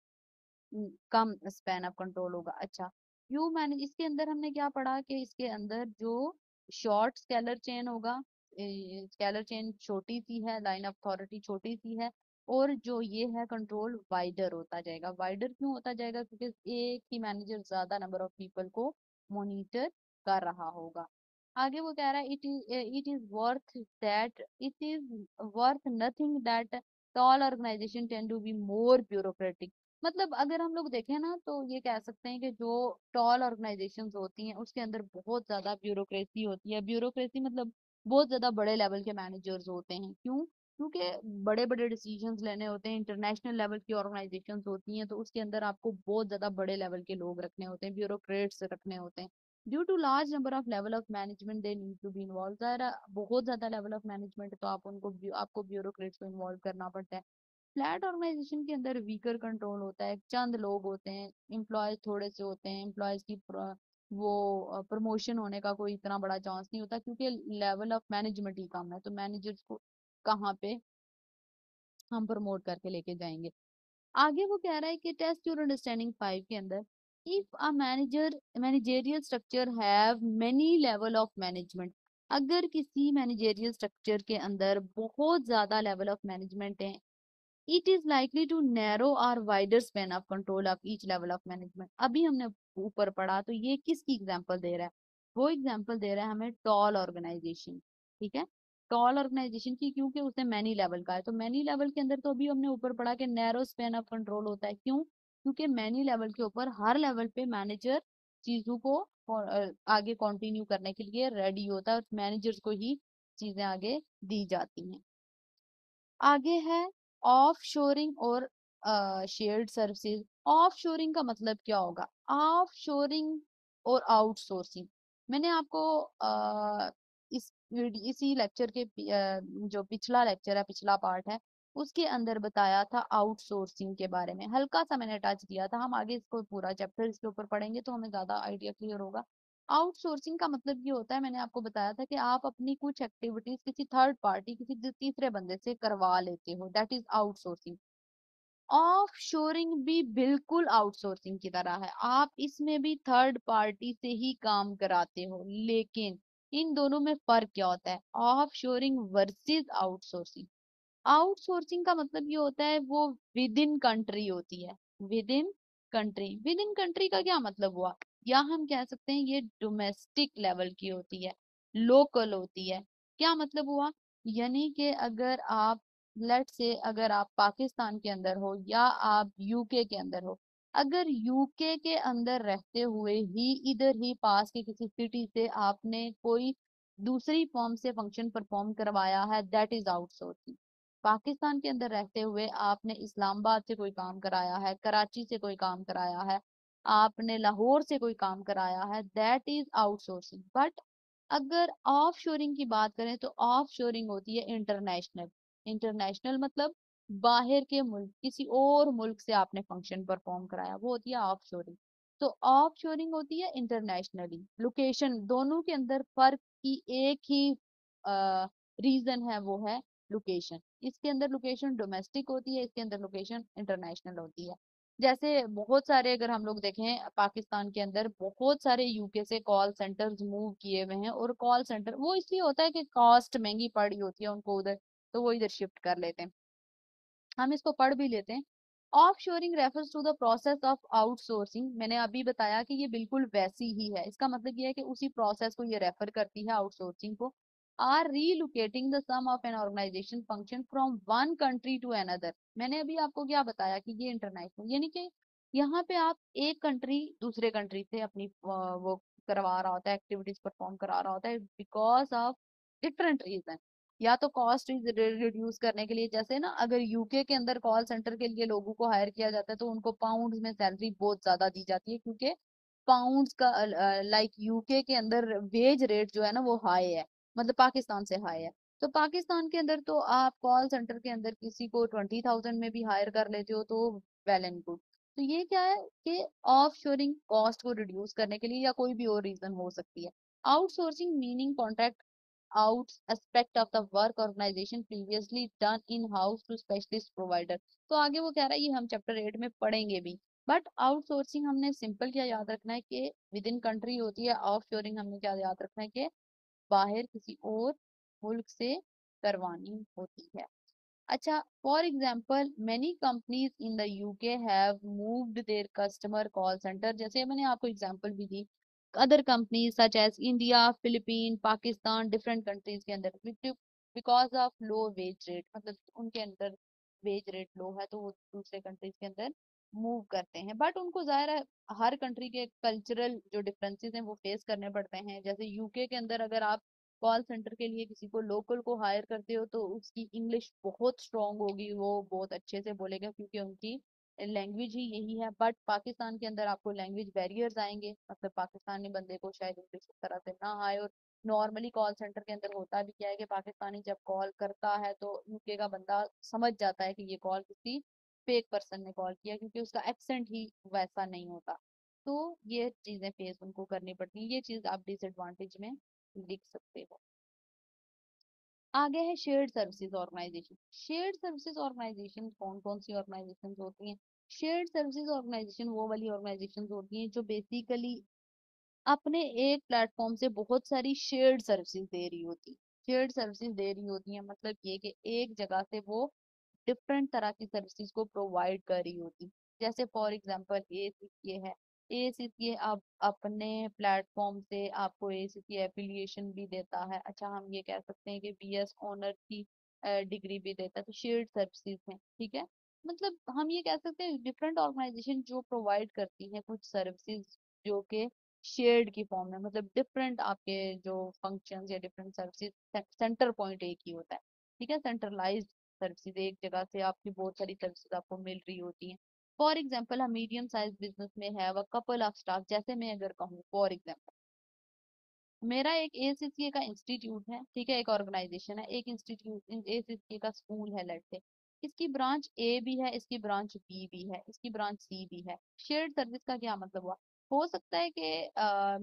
कम स्पैन ऑफ कंट्रोल होगा। अच्छा, यू मैंने इसके अंदर हमने क्या पढ़ा कि इसके अंदर जो शॉर्ट स्केलर चेन होगा, स्केलर चेन छोटी सी है, लाइन ऑफ अथॉरिटी छोटी सी है, और जो ये है कंट्रोल वाइडर होता जाएगा। वाइडर क्यों होता जाएगा, क्योंकि एक ही मैनेजर ज्यादा नंबर ऑफ पीपल को मॉनिटर कर रहा होगा। आगे वो कह रहा है it is worth nothing that tall organisation tend to be more bureaucratic. मतलब अगर हम लोग देखें ना तो ये कह सकते हैं कि जो टॉल ऑर्गेनाइजेशंस होती हैं उसके अंदर बहुत ज्यादा ब्यूरोक्रेसी होती है। ब्यूरोक्रेसी मतलब बहुत ज्यादा बड़े लेवल के मैनेजर्स होते हैं। क्यों, क्योंकि बड़े बड़े डिसीजंस लेने होते हैं, इंटरनेशनल लेवल की ऑर्गेनाइजेशंस होती हैं, तो उसके अंदर आपको बहुत ज्यादा बड़े लेवल के लोग रखने होते हैं, ब्यूरोक्रेट्स रखने होते हैं। Due to large number of level of management they need to be involve. बहुत ज्यादा लेवल ऑफ मैनेजमेंट, तो आपको ब्यूरोक्रेट्स को इन्वॉल्व करना पड़ता है। फ्लैट ऑर्गेनाइजेशन के अंदर वीकर कंट्रोल होता है, चंद लोग होते हैं, एम्प्लॉयज थोड़े से होते हैं, एम्प्लॉयज की वो प्रमोशन होने का कोई इतना बड़ा चांस नहीं होता, क्योंकि लेवल ऑफ मैनेजमेंट ही कम है, तो मैनेजर्स को कहाँ पे हम प्रमोट करके लेके जाएंगे। आगे वो कह रहा है कि टेस्ट योर अंडरस्टैंडिंग 5 के अंदर, if a managerial structure have many level of management, अगर किसी मैनेजरियल स्ट्रक्चर के अंदर बहुत ज्यादा लेवल ऑफ मैनेजमेंट है, it is likely to narrow और wider span of control of each level of management. अभी हमने ऊपर पढ़ा, तो ये किसकी एग्जांपल दे रहा है, वो एग्जांपल दे रहा है हमें टॉल ऑर्गेनाइजेशन। ठीक है, टॉल ऑर्गेनाइजेशन की, क्योंकि उसने मैनी लेवल का है। तो मैनी लेवल के अंदर तो अभी हमने ऊपर पढ़ा कि नैरो स्पैन ऑफ कंट्रोल होता है। क्यों? क्योंकि मैनी लेवल के ऊपर हर लेवल पे मैनेजर चीजों को आगे कंटिन्यू करने के लिए रेडी होता है और मैनेजर्स को ही चीजें आगे दी जाती हैं। आगे है ऑफ शोरिंग और शेयर्ड सर्विसेज। ऑफ शोरिंग का मतलब क्या होगा? ऑफ शोरिंग और आउटसोर्सिंग, मैंने आपको इसी लेक्चर के जो पिछला लेक्चर है, पिछला पार्ट है, उसके अंदर बताया था आउटसोर्सिंग के बारे में, हल्का सा मैंने टच किया था। हम आगे इसको पूरा चैप्टर इसके ऊपर पढ़ेंगे तो हमें ज्यादा आइडिया क्लियर होगा। आउटसोर्सिंग का मतलब ये होता है, मैंने आपको बताया था कि आप अपनी कुछ एक्टिविटीज किसी थर्ड पार्टी, किसी तीसरे बंदे से करवा लेते हो, that is outsourcing. Of shoring भी बिल्कुल आउटसोर्सिंग की तरह है, आप इसमें भी थर्ड पार्टी से ही काम कराते हो, लेकिन इन दोनों में फर्क क्या होता है? Of shoring versus outsourcing. Outsourcing का मतलब ये होता है वो विद इन कंट्री होती है, with in country. With in country का क्या मतलब हुआ? या हम कह सकते हैं ये डोमेस्टिक लेवल की होती है, लोकल होती है। क्या मतलब हुआ? यानी कि अगर आप, लेट से, अगर आप पाकिस्तान के अंदर हो या आप यूके के अंदर हो, अगर यूके के अंदर रहते हुए ही इधर ही पास के किसी सिटी से आपने कोई दूसरी फॉर्म से फंक्शन परफॉर्म करवाया है, दैट इज आउटसोर्सिंग। पाकिस्तान के अंदर रहते हुए आपने इस्लामाबाद से कोई काम कराया है, कराची से कोई काम कराया है, आपने लाहौर से कोई काम कराया है, दैट इज आउटसोर्सिंग। बट अगर ऑफ शोरिंग की बात करें तो ऑफ शोरिंग होती है इंटरनेशनल। इंटरनेशनल मतलब बाहर के मुल्क, किसी और मुल्क से आपने फंक्शन परफॉर्म कराया, वो होती है ऑफ शोरिंग। तो ऑफ शोरिंग होती है इंटरनेशनली। लोकेशन, दोनों के अंदर फर्क की एक ही रीजन है, वो है लोकेशन। इसके अंदर लोकेशन डोमेस्टिक होती है, इसके अंदर लोकेशन इंटरनेशनल होती है। जैसे बहुत सारे, अगर हम लोग देखें पाकिस्तान के अंदर बहुत सारे यूके से कॉल सेंटर्स मूव किए हुए हैं, और कॉल सेंटर वो इसलिए होता है कि कॉस्ट महंगी पड़ी होती है उनको उधर, तो वो इधर शिफ्ट कर लेते हैं। हम इसको पढ़ भी लेते हैं। Offshoring refers to the process of outsourcing. मैंने अभी बताया कि ये बिल्कुल वैसी ही है, इसका मतलब ये है कि उसी प्रोसेस को ये रेफर करती है, आउटसोर्सिंग को। Or relocating the some of an organisation function from one country to another. मैंने अभी आपको क्या बताया कि ये इंटरनेशनल, यानी कि यहाँ पे आप एक कंट्री दूसरे कंट्री से अपनी वो करवा रहा होता है, एक्टिविटीज परफॉर्म करा रहा होता है, बिकॉज ऑफ डिफरेंट रीजन। या तो कॉस्ट रिड्यूस करने के लिए, जैसे ना अगर यूके के अंदर कॉल सेंटर के लिए लोगों को हायर किया जाता है तो उनको पाउंड्स में सैलरी बहुत ज्यादा दी जाती है, क्योंकि पाउंड्स का, लाइक यूके के अंदर वेज रेट जो है ना वो हाई है, मतलब पाकिस्तान से हाई है। तो पाकिस्तान के अंदर तो आप कॉल सेंटर के अंदर किसी को 20,000 में भी हायर कर लेते हो, तो वेल एंड गुड। तो ये क्या है कि ऑफ शोरिंग कॉस्ट को रिड्यूस करने के लिए, या कोई भी और रीजन हो सकती है। Outsourcing meaning contract out aspect of the work organization previously done in house to specialist provider। तो आगे वो कह रहा है, ये हम चैप्टर 8 में पढ़ेंगे भी। बट आउटसोर्सिंग हमने सिंपल क्या याद रखना है कि विद इन कंट्री होती है, ऑफ शोरिंग हमने क्या याद रखना है कि बाहर किसी और मुल्क से करवानी होती है। अच्छा, for example many companies in the UK have moved their customer call centre, जैसे मैंने आपको एग्जांपल भी दी, other companies such as India, Philippine, Pakistan, different countries के अंदर, because of low wage rate, मतलब उनके अंदर वेज रेट लो है तो वो दूसरे कंट्रीज के अंदर मूव करते हैं। बट उनको जाहिर है हर कंट्री के कल्चरल जो डिफरेंसेस हैं वो फेस करने पड़ते हैं। जैसे यूके के अंदर अगर आप कॉल सेंटर के लिए किसी को लोकल को हायर करते हो तो उसकी इंग्लिश बहुत स्ट्रांग होगी, वो बहुत अच्छे से बोलेगा क्योंकि उनकी लैंग्वेज ही यही है। बट पाकिस्तान के अंदर आपको लैंग्वेज बैरियर्स आएंगे, मतलब पाकिस्तानी बंदे को शायद इंग्लिश इस तरह से ना आए। और नॉर्मली कॉल सेंटर के अंदर होता भी क्या है कि पाकिस्तानी जब कॉल करता है तो यूके का बंदा समझ जाता है कि ये कॉल किसी फेक पर्सन ने कॉल किया, क्योंकि उसका एक्सेंट ही वैसा नहीं होता। तो ये चीजें फेस उनको करनी पड़ती है, ये चीज आप डिसएडवांटेज में लिख सकते हो। आगे है shared services organisation. Shared services organisation कौन कौन सी ऑर्गेनाइजेशन होती हैं? शेयर्ड सर्विसेज ऑर्गेनाइजेशन वो वाली ऑर्गेनाइजेशन होती हैं जो बेसिकली अपने एक प्लेटफॉर्म से बहुत सारी शेयर्ड सर्विसेज दे रही होती। शेयर्ड सर्विसेज दे रही होती है मतलब ये कि एक जगह से वो डिफरेंट तरह की सर्विसेज को प्रोवाइड कर रही होती। जैसे फॉर एग्जांपल ये है, एसीसी अब अपने प्लेटफॉर्म से आपको एसीसी एफिलिएशन भी देता है। अच्छा, हम ये कह सकते हैं कि बीएस ऑनर की डिग्री भी देता है। तो शेयर्ड सर्विसेज हैं, ठीक है। मतलब हम ये कह सकते हैं डिफरेंट ऑर्गेनाइजेशन जो प्रोवाइड करती हैं कुछ सर्विसेज जो कि शेयर्ड की फॉर्म में, मतलब डिफरेंट आपके जो फंक्शंस या डिफरेंट सर्विसेज, सेंटर पॉइंट एक ही होता है, ठीक है। सेंट्रलाइज्ड सर्विसेज, एक जगह से आपकी बहुत सारी सर्विसेज आपको मिल रही होती हैं। फॉर एग्जाम्पल, हम मीडियम साइज बिजनेस में है व कपल ऑफ स्टाफ, जैसे मैं अगर कहूँ फॉर एग्जाम्पल, मेरा एक एसीसीए का इंस्टीट्यूट है, ठीक है, एक ऑर्गेनाइजेशन है, एक इंस्टीट्यूट एसीसीए का स्कूल है, लेट्स से इसकी ब्रांच ए भी है, इसकी ब्रांच बी भी है, इसकी ब्रांच सी भी है। शेयर्ड सर्विस का क्या मतलब हुआ? हो सकता है कि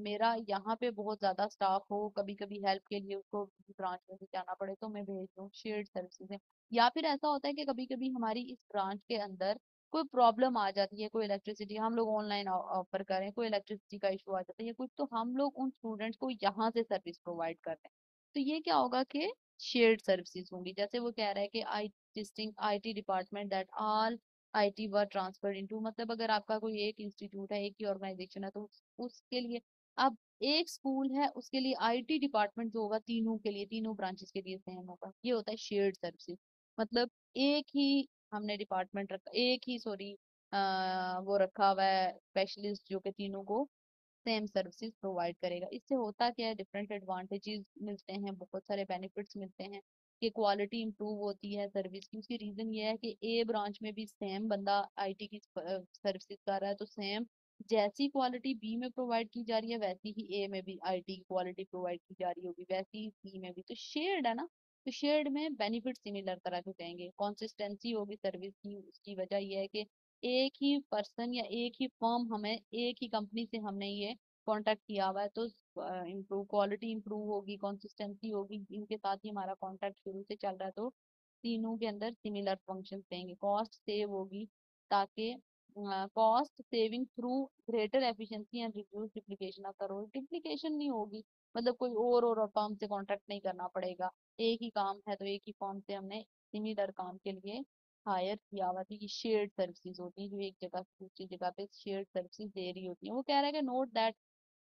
मेरा यहाँ पे बहुत ज्यादा स्टाफ हो, कभी कभी हेल्प के लिए उसको ब्रांच में भी जाना पड़े तो मैं भेज दूँ, शेयर्ड सर्विसेज है। या फिर ऐसा होता है कि कभी कभी हमारी इस ब्रांच के अंदर कोई प्रॉब्लम आ जाती है, कोई इलेक्ट्रिसिटी हम लोग ऑनलाइन ऑफर करें, कोई इलेक्ट्रिसिटी का इशू आ जाता है या कुछ, तो हम लोग उन स्टूडेंट्स को यहाँ से सर्विस प्रोवाइड कर रहे हैं। तो ये क्या होगा कि शेयर्ड सर्विसेज होंगी। जैसे वो कह रहा है कि a distinct IT department that all IT were transferred into, मतलब अगर आपका कोई एक इंस्टीट्यूट है, एक ही ऑर्गेनाइजेशन है, तो उसके लिए अब एक स्कूल है, उसके लिए आईटी डिपार्टमेंट जो होगा तीनों के लिए, तीनों ब्रांचेस के लिए सेम होगा। ये होता है शेयर्ड सर्विसेज। मतलब एक ही हमने डिपार्टमेंट रखा, एक ही सॉरी वो रखा हुआ है स्पेशलिस्ट जो कि तीनों को सेम सर्विसेज प्रोवाइड करेगा। इससे होता क्या है, डिफरेंट एडवांटेजेस मिलते हैं, बहुत सारे बेनिफिट्स मिलते हैं कि क्वालिटी इंप्रूव होती है सर्विस की। उसकी रीजन ये है कि ए ब्रांच में भी सेम बंदा आईटी की सर्विसेज कर रहा है, तो सेम जैसी क्वालिटी बी में प्रोवाइड की जा रही है वैसी ही ए में भी आईटी की क्वालिटी प्रोवाइड की जा रही होगी, वैसी ही सी में भी। तो शेयर्ड है ना, तो शेयर्ड में बेनिफिट सिमिलर तरह के जाएंगे, कंसिस्टेंसी होगी सर्विस की। उसकी वजह यह है कि एक ही पर्सन या एक ही फर्म, हमें एक ही कंपनी से हमने ये कांटेक्ट किया हुआ है, तो इम्प्रूव क्वालिटी इंप्रूव होगी, कंसिस्टेंसी होगी, इनके साथ ही हमारा कांटेक्ट शुरू से चल रहा है, तो तीनों के अंदर सिमिलर फंक्शन देंगे। कॉस्ट सेव होगी, ताकि cost saving through greater efficiency and reduce duplication of the role. Duplication नहीं होगी, मतलब कोई और फर्म से कांटेक्ट नहीं करना पड़ेगा। एक ही काम है तो एक ही फर्म से हमने सिमिलर काम के लिए हायर किया हुआ थी। कि शेयर्ड सर्विसेज होती है जो एक जगह से दूसरी जगह पे शेयर्ड सर्विसेज दे रही होती है। वो कह रहा है कि note that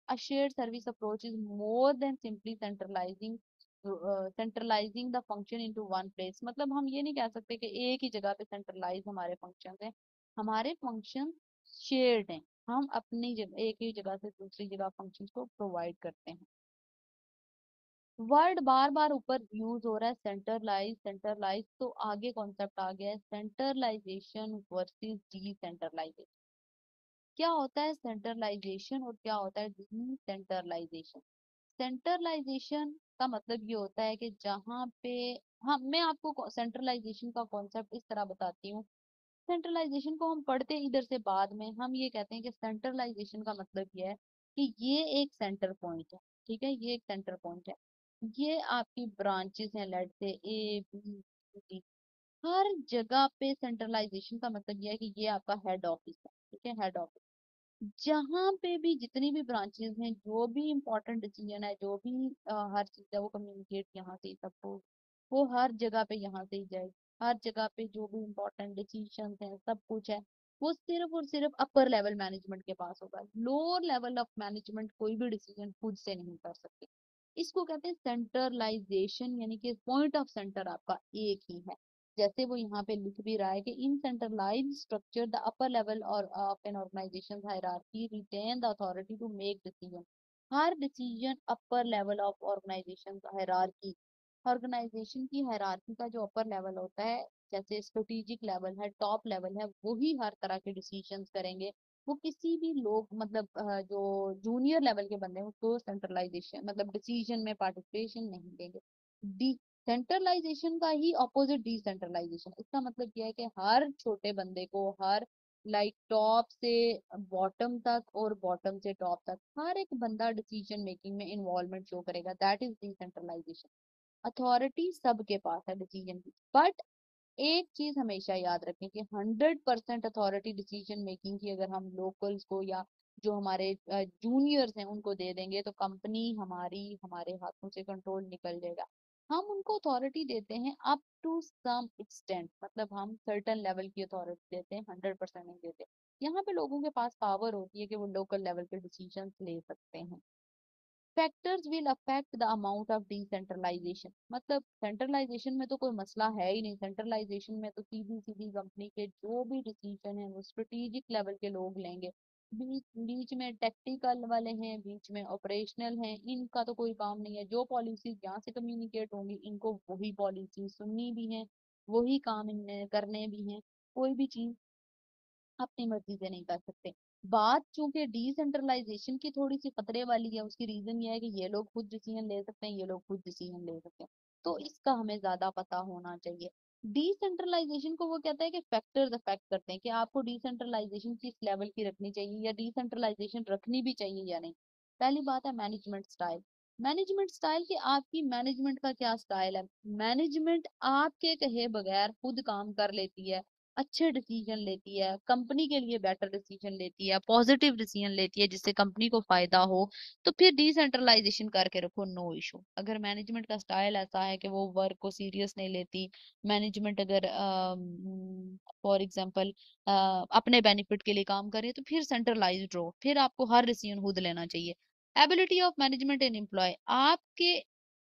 a shared service approach is more than simply centralizing the function into one place। मतलब हम ये नहीं कह सकते कि एक ही जगह पे सेंट्रलाइज हमारे फंक्शन हैं, हमारे फंक्शन शेयर्ड हैं। हम अपनी जगह एक ही जगह से दूसरी जगह फंक्शन को प्रोवाइड करते हैं। वर्ड बार बार ऊपर यूज हो रहा है सेंट्रलाइज सेंट्रलाइज, तो आगे कॉन्सेप्ट आ गया है सेंट्रलाइजेशन वर्सेस डिसेंट्रलाइजेशन। क्या होता है सेंट्रलाइजेशन और क्या होता है डिसेंट्रलाइजेशन? सेंट्रलाइजेशन का मतलब ये होता है कि जहाँ पे हम, मैं आपको सेंट्रलाइजेशन का कॉन्सेप्ट इस तरह बताती हूँ। सेंट्रलाइजेशन को हम पढ़ते हैं इधर से बाद में, हम ये कहते हैं कि सेंट्रलाइजेशन का मतलब ये है कि ये एक सेंटर पॉइंट है, ठीक है, ये एक सेंटर पॉइंट है। ये आपकी ब्रांचेस हैं, लेट से ए बी सी, हर जगह पे सेंट्रलाइजेशन का मतलब ये है कि ये आपका हेड ऑफिस है, ठीक है, हेड ऑफिस। जहाँ पे भी जितनी भी ब्रांचेस हैं, जो भी इम्पोर्टेंट डिसीजन है, जो भी हर चीज है, वो कम्युनिकेट यहाँ से ही सबको, वो हर जगह पे यहाँ से ही जाएगी। हर जगह पे जो भी इम्पोर्टेंट डिसीजन है, सब कुछ है, वो सिर्फ और सिर्फ अपर लेवल मैनेजमेंट के पास होगा। लोअर लेवल ऑफ मैनेजमेंट कोई भी डिसीजन खुद से नहीं कर सकते। इसको कहते हैं सेंट्रलाइजेशन, यानी कि पॉइंट ऑफ सेंटर आपका एक ही है। जैसे वो यहाँ पे लिख भी रहा है कि in centralised structure the upper level और of an organisation hierarchy retain the authority to make decision. हर decision upper level of organisation hierarchy, organisation की हायरार्की का जो अपर लेवल होता है, जैसे स्ट्रेटेजिक लेवल है, टॉप लेवल है, वही हर तरह के डिसीजंस करेंगे। वो किसी भी लोग, मतलब जो जूनियर लेवल के बंदे हैं उसको सेंट्रलाइजेशन मतलब डिसीजन में पार्टिसिपेशन नहीं देंगे। डी सेंट्रलाइजेशन का ही ऑपोजिट डिसेंट्रलाइजेशन। इसका मतलब यह है कि हर छोटे बंदे को, हर लाइक टॉप से बॉटम तक और बॉटम से टॉप तक हर एक बंदा डिसीजन मेकिंग में इन्वॉल्वमेंट शो करेगा, दैट इज डिसेंट्रलाइजेशन। अथॉरिटी सबके पास है डिसीजन की, बट एक चीज हमेशा याद रखें कि 100% अथॉरिटी डिसीजन मेकिंग की अगर हम लोकल्स को या जो हमारे जूनियर्स हैं उनको दे देंगे, तो कंपनी हमारी हमारे हाथों से कंट्रोल निकल जाएगा। हम उनको अथॉरिटी देते हैं अप टू सम एक्सटेंट, मतलब हम सर्टन लेवल की अथॉरिटी देते हैं, 100% नहीं देते। यहाँ पे लोगों के पास पावर होती है कि वो लोकल लेवल पे डिसीजन ले सकते हैं। Factors will affect the amount of decentralisation, मतलब सेंट्रलाइजेशन में तो कोई मसला है ही नहीं, सेंट्रलाइजेशन में तो सीधी सीधी कंपनी के जो भी डिसीजन है वो स्ट्रेटेजिक लेवल के लोग लेंगे। बीच बीच में टेक्टिकल वाले हैं, बीच में ऑपरेशनल हैं, इनका तो कोई काम नहीं है। जो पॉलिसीज यहाँ से कम्युनिकेट होंगी इनको वही पॉलिसी सुननी भी है, वही काम इन्हें करने भी हैं। कोई भी चीज अपनी मर्जी से नहीं कर सकते। बात चूंकि डिसेंट्रलाइजेशन की थोड़ी सी खतरे वाली है, उसकी रीजन ये है कि ये लोग खुद डिसीजन ले सकते हैं, ये लोग खुद डिसीजन ले सकते हैं, तो इसका हमें ज्यादा पता होना चाहिए। डिसेंट्रलाइजेशन को वो कहता है कि फैक्टर्स अफेक्ट करते हैं कि आपको डिसेंट्रलाइजेशन किस लेवल की रखनी चाहिए या डिसेंट्रलाइजेशन रखनी भी चाहिए या नहीं। पहली बात है मैनेजमेंट स्टाइल। मैनेजमेंट स्टाइल कि आपकी मैनेजमेंट का क्या स्टाइल है। मैनेजमेंट आपके कहे बगैर खुद काम कर लेती है, अच्छे डिसीजन लेती है, कंपनी के लिए बेटर डिसीजन लेती है, पॉजिटिव डिसीजन लेती है जिससे कंपनी को फायदा हो, तो फिर डिसेंट्रलाइजेशन करके रखो, नो इशू। अगर मैनेजमेंट का स्टाइल ऐसा है कि वो वर्क को सीरियस नहीं लेती, मैनेजमेंट अगर फॉर एग्जांपल अपने बेनिफिट के लिए काम करे, तो फिर सेंट्रलाइज्ड रहो, फिर आपको हर डिसीजन खुद लेना चाहिए। Ability of management and employ, आपके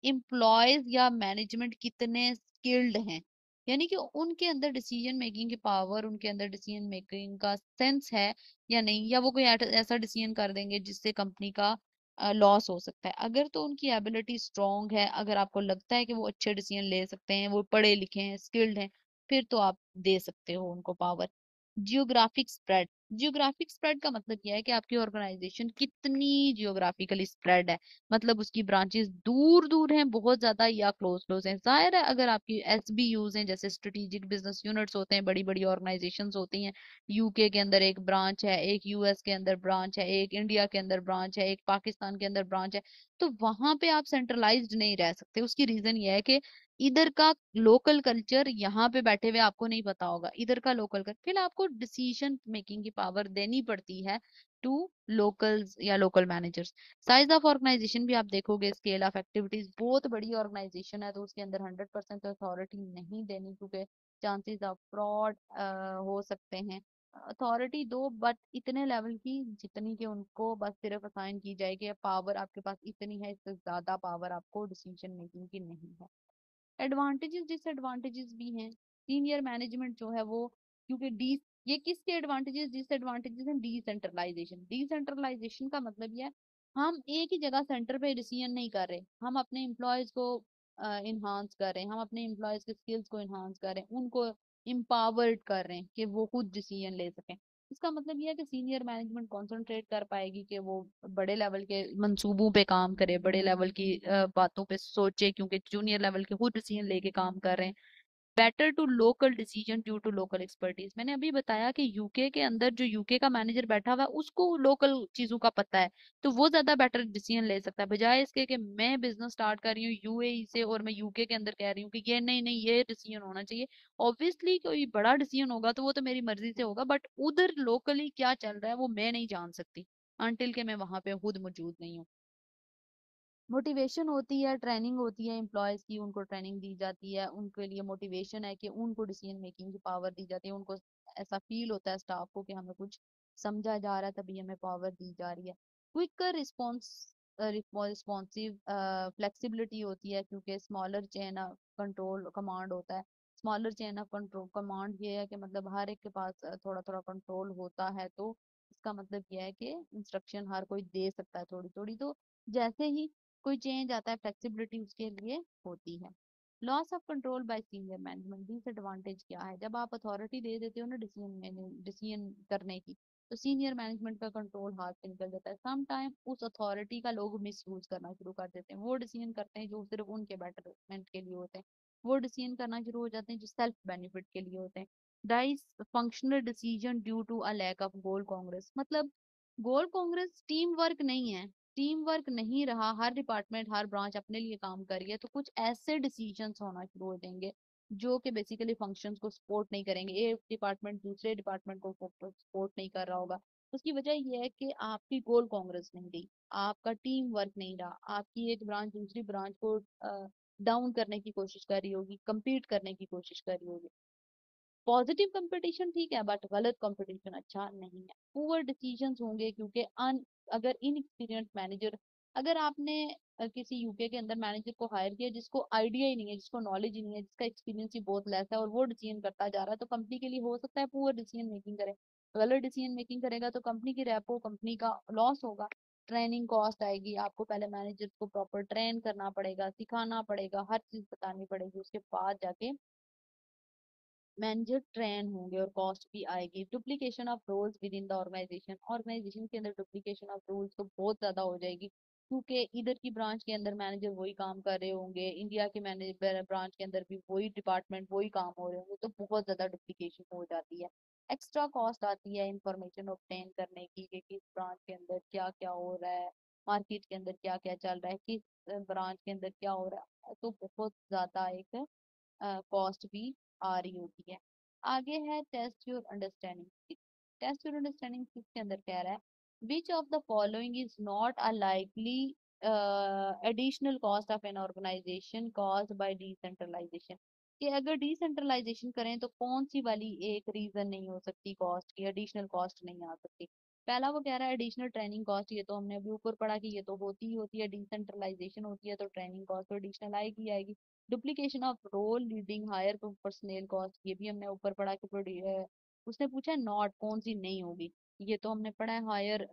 एम्प्लॉयज या मैनेजमेंट कितने स्किल्ड हैं, यानी कि उनके अंदर डिसीजन मेकिंग की पावर, उनके अंदर डिसीजन मेकिंग का सेंस है या नहीं, या वो कोई ऐसा डिसीजन कर देंगे जिससे कंपनी का लॉस हो सकता है। अगर तो उनकी एबिलिटी स्ट्रांग है, अगर आपको लगता है कि वो अच्छे डिसीजन ले सकते हैं, वो पढ़े लिखे हैं, स्किल्ड हैं, फिर तो आप दे सकते हो उनको power. Geographic spread, geographic spread का मतलब यह है कि आपकी ऑर्गेनाइजेशन कितनी जियोग्राफिकली स्प्रेड है, मतलब उसकी ब्रांचेस दूर दूर हैं बहुत ज्यादा या क्लोज क्लोज हैं। जाहिर है अगर आपकी SBUs हैं, जैसे स्ट्रेटेजिक बिजनेस यूनिट्स होते हैं, बड़ी बड़ी ऑर्गेनाइजेशंस होती हैं, UK के अंदर एक ब्रांच है, एक US के अंदर ब्रांच है, एक इंडिया के अंदर ब्रांच है, एक पाकिस्तान के अंदर ब्रांच है, तो वहां पे आप सेंट्रलाइज्ड नहीं रह सकते। उसकी रीजन ये है कि इधर का लोकल कल्चर यहाँ पे बैठे हुए आपको नहीं पता होगा, इधर का लोकल कल्चर, फिर आपको डिसीजन मेकिंग की पावर देनी पड़ती है टू लोकल्स या local managers. Size of organisation भी आप देखोगे, स्केल ऑफ एक्टिविटीज, बहुत बड़ी ऑर्गेनाइजेशन है तो उसके अंदर 100% अथॉरिटी नहीं देनी, क्योंकि चांसेस ऑफ फ्रॉड हो सकते हैं। अथॉरिटी दो बट इतने लेवल की जितनी कि उनको बस सिर्फ असाइन की जाएगी, पावर आपके पास इतनी है, इससे ज्यादा पावर आपको डिसीजन मेकिंग की नहीं है। एडवांटेजेस डिसएडवांटेजेस भी हैं। सीनियर मैनेजमेंट जो है वो, क्योंकि डी ये किसके एडवांटेजेस डिसएडवांटेजेस हैं, डिसेंट्रलाइजेशन। डिसेंट्रलाइजेशन का मतलब ये है हम एक ही जगह सेंटर पे डिसीजन नहीं कर रहे, हम अपने एम्प्लॉयज को इन्हांस कर रहे हैं, हम अपने एम्प्लॉयज के स्किल्स को इन्हांस कर रहे हैं, उनको इम्पावर्ड कर रहे हैं कि वो खुद डिसीजन ले सकें। इसका मतलब यह है कि सीनियर मैनेजमेंट कंसंट्रेट कर पाएगी कि वो बड़े लेवल के मंसूबों पे काम करे, बड़े लेवल की बातों पे सोचे, क्योंकि जूनियर लेवल के खुद डिसीजन लेके काम कर रहे हैं। Better to local decision due to local expertise, मैंने अभी बताया कि यूके के अंदर जो यूके का मैनेजर बैठा हुआ है उसको लोकल चीजों का पता है, तो वो ज्यादा बेटर डिसीजन ले सकता है, बजाय इसके कि मैं बिजनेस स्टार्ट कर रही हूँ UAE से और मैं यूके के अंदर कह रही हूँ कि ये नहीं नहीं ये डिसीजन होना चाहिए। ऑब्वियसली कोई बड़ा डिसीजन होगा तो वो तो मेरी मर्जी से होगा, बट उधर लोकली क्या चल रहा है वो मैं नहीं जान सकती अनटिल के मैं वहां पे खुद मौजूद नहीं हूँ। मोटिवेशन होती है, ट्रेनिंग होती है एम्प्लॉयज की, उनको ट्रेनिंग दी जाती है, उनके लिए मोटिवेशन है कि उनको डिसीजन मेकिंग की पावर दी जाती है, उनको ऐसा फील होता है स्टाफ को कि हमें कुछ समझा जा रहा है तभी हमें पावर दी जा रही है। क्विकर रिस्पॉन्स, रिस्पॉन्सिव फ्लेक्सिबिलिटी होती है, क्योंकि smaller chain of control command होता है। Smaller chain of control command ये है कि मतलब हर एक के पास थोड़ा थोड़ा कंट्रोल होता है, तो इसका मतलब यह है कि इंस्ट्रक्शन हर कोई दे सकता है थोड़ी थोड़ी, तो जैसे ही कोई चेंज आता है फ्लेक्सिबिलिटी उसके लिए होती है। Loss of control by senior management, disadvantage क्या है, जब आप अथॉरिटी दे देते हो ना डिसीजन करने की, तो सीनियर मैनेजमेंट का कंट्रोल हाथ से निकल जाता है। सम टाइम उस अथॉरिटी का लोग मिस यूज करना शुरू कर देते हैं, वो डिसीजन करते हैं जो सिर्फ उनके बेटरमेंट के लिए होते हैं, वो डिसीजन करना शुरू हो जाते हैं जो सेल्फ बेनिफिट के लिए होते हैं। Dysfunctional decision due to a lack of goal congress, मतलब गोल कांग्रेस टीम वर्क नहीं है, टीम वर्क नहीं रहा, हर डिपार्टमेंट हर ब्रांच अपने लिए काम कर रही है, तो कुछ ऐसे डिसीजंस होना शुरू हो जाएंगे जो कि बेसिकली फंक्शंस को सपोर्ट नहीं करेंगे, एक डिपार्टमेंट दूसरे डिपार्टमेंट को सपोर्ट नहीं कर रहा होगा। उसकी वजह यह है कि आपकी गोल कांग्रेस नहीं रही, आपका टीम वर्क नहीं रहा, आपकी एक ब्रांच दूसरी ब्रांच को डाउन करने की कोशिश कर रही होगी, compete करने की कोशिश कर रही होगी। पॉजिटिव कंपटीशन ठीक है, बट गलत कंपटीशन अच्छा नहीं है। पुअर डिसीजंस होंगे क्योंकि अगर इनएक्सपीरियंस मैनेजर, अगर आपने किसी यूके के अंदर मैनेजर को हायर किया जिसको आइडिया ही नहीं है, जिसको नॉलेज ही नहीं है, जिसका एक्सपीरियंस ही बहुत लेस है, और वो डिसीजन करता जा रहा है, तो कंपनी के लिए हो सकता है पुअर डिसीजन मेकिंग करे। गलत डिसीजन मेकिंग करेगा तो कंपनी की रेपो, कंपनी का लॉस होगा। ट्रेनिंग कॉस्ट आएगी, आपको पहले मैनेजर को प्रॉपर ट्रेन करना पड़ेगा, सिखाना पड़ेगा, हर चीज बतानी पड़ेगी, उसके बाद जाके मैनेजर ट्रेन होंगे, और कॉस्ट भी आएगी। Duplication of roles within the organisation, organisation के अंदर डुप्लीकेशन ऑफ रोल्स तो बहुत ज्यादा हो जाएगी, क्योंकि इधर की ब्रांच के अंदर मैनेजर वही काम कर रहे होंगे, इंडिया के मैनेजर ब्रांच के अंदर भी वही डिपार्टमेंट वही काम हो रहे होंगे, तो बहुत ज्यादा डुप्लीकेशन हो जाती है। एक्स्ट्रा कॉस्ट आती है इंफॉर्मेशन ऑब्टेन करने की, कि किस ब्रांच के अंदर क्या क्या हो रहा है, मार्केट के अंदर क्या क्या चल रहा है, किस ब्रांच के अंदर क्या हो रहा है, तो बहुत ज्यादा एक कॉस्ट भी आ रही होती है। आगे है test your understanding. Test your understanding किसके अंदर कह रहा है, which of the following is not a likely additional cost of an organisation caused by decentralisation, कि अगर डिसेंट्रलाइजेशन करें तो कौन सी वाली एक रीजन नहीं हो सकती कॉस्ट की, एडिशनल कॉस्ट नहीं आ सकती। पहला वो कह रहा है एडिशनल ट्रेनिंग कॉस्ट, ये तो हमने अभी ऊपर पढ़ा कि ये तो होती ही होती है, डिसेंट्रलाइजेशन होती है तो ट्रेनिंग कॉस्ट तो एडिशनल आएगी आएगी। Duplication of role leading higher personnel cost, ये भी हमने ऊपर पढ़ा कि उसने पूछा है नॉट कौन सी नहीं होगी, ये तो हमने पढ़ा है हायर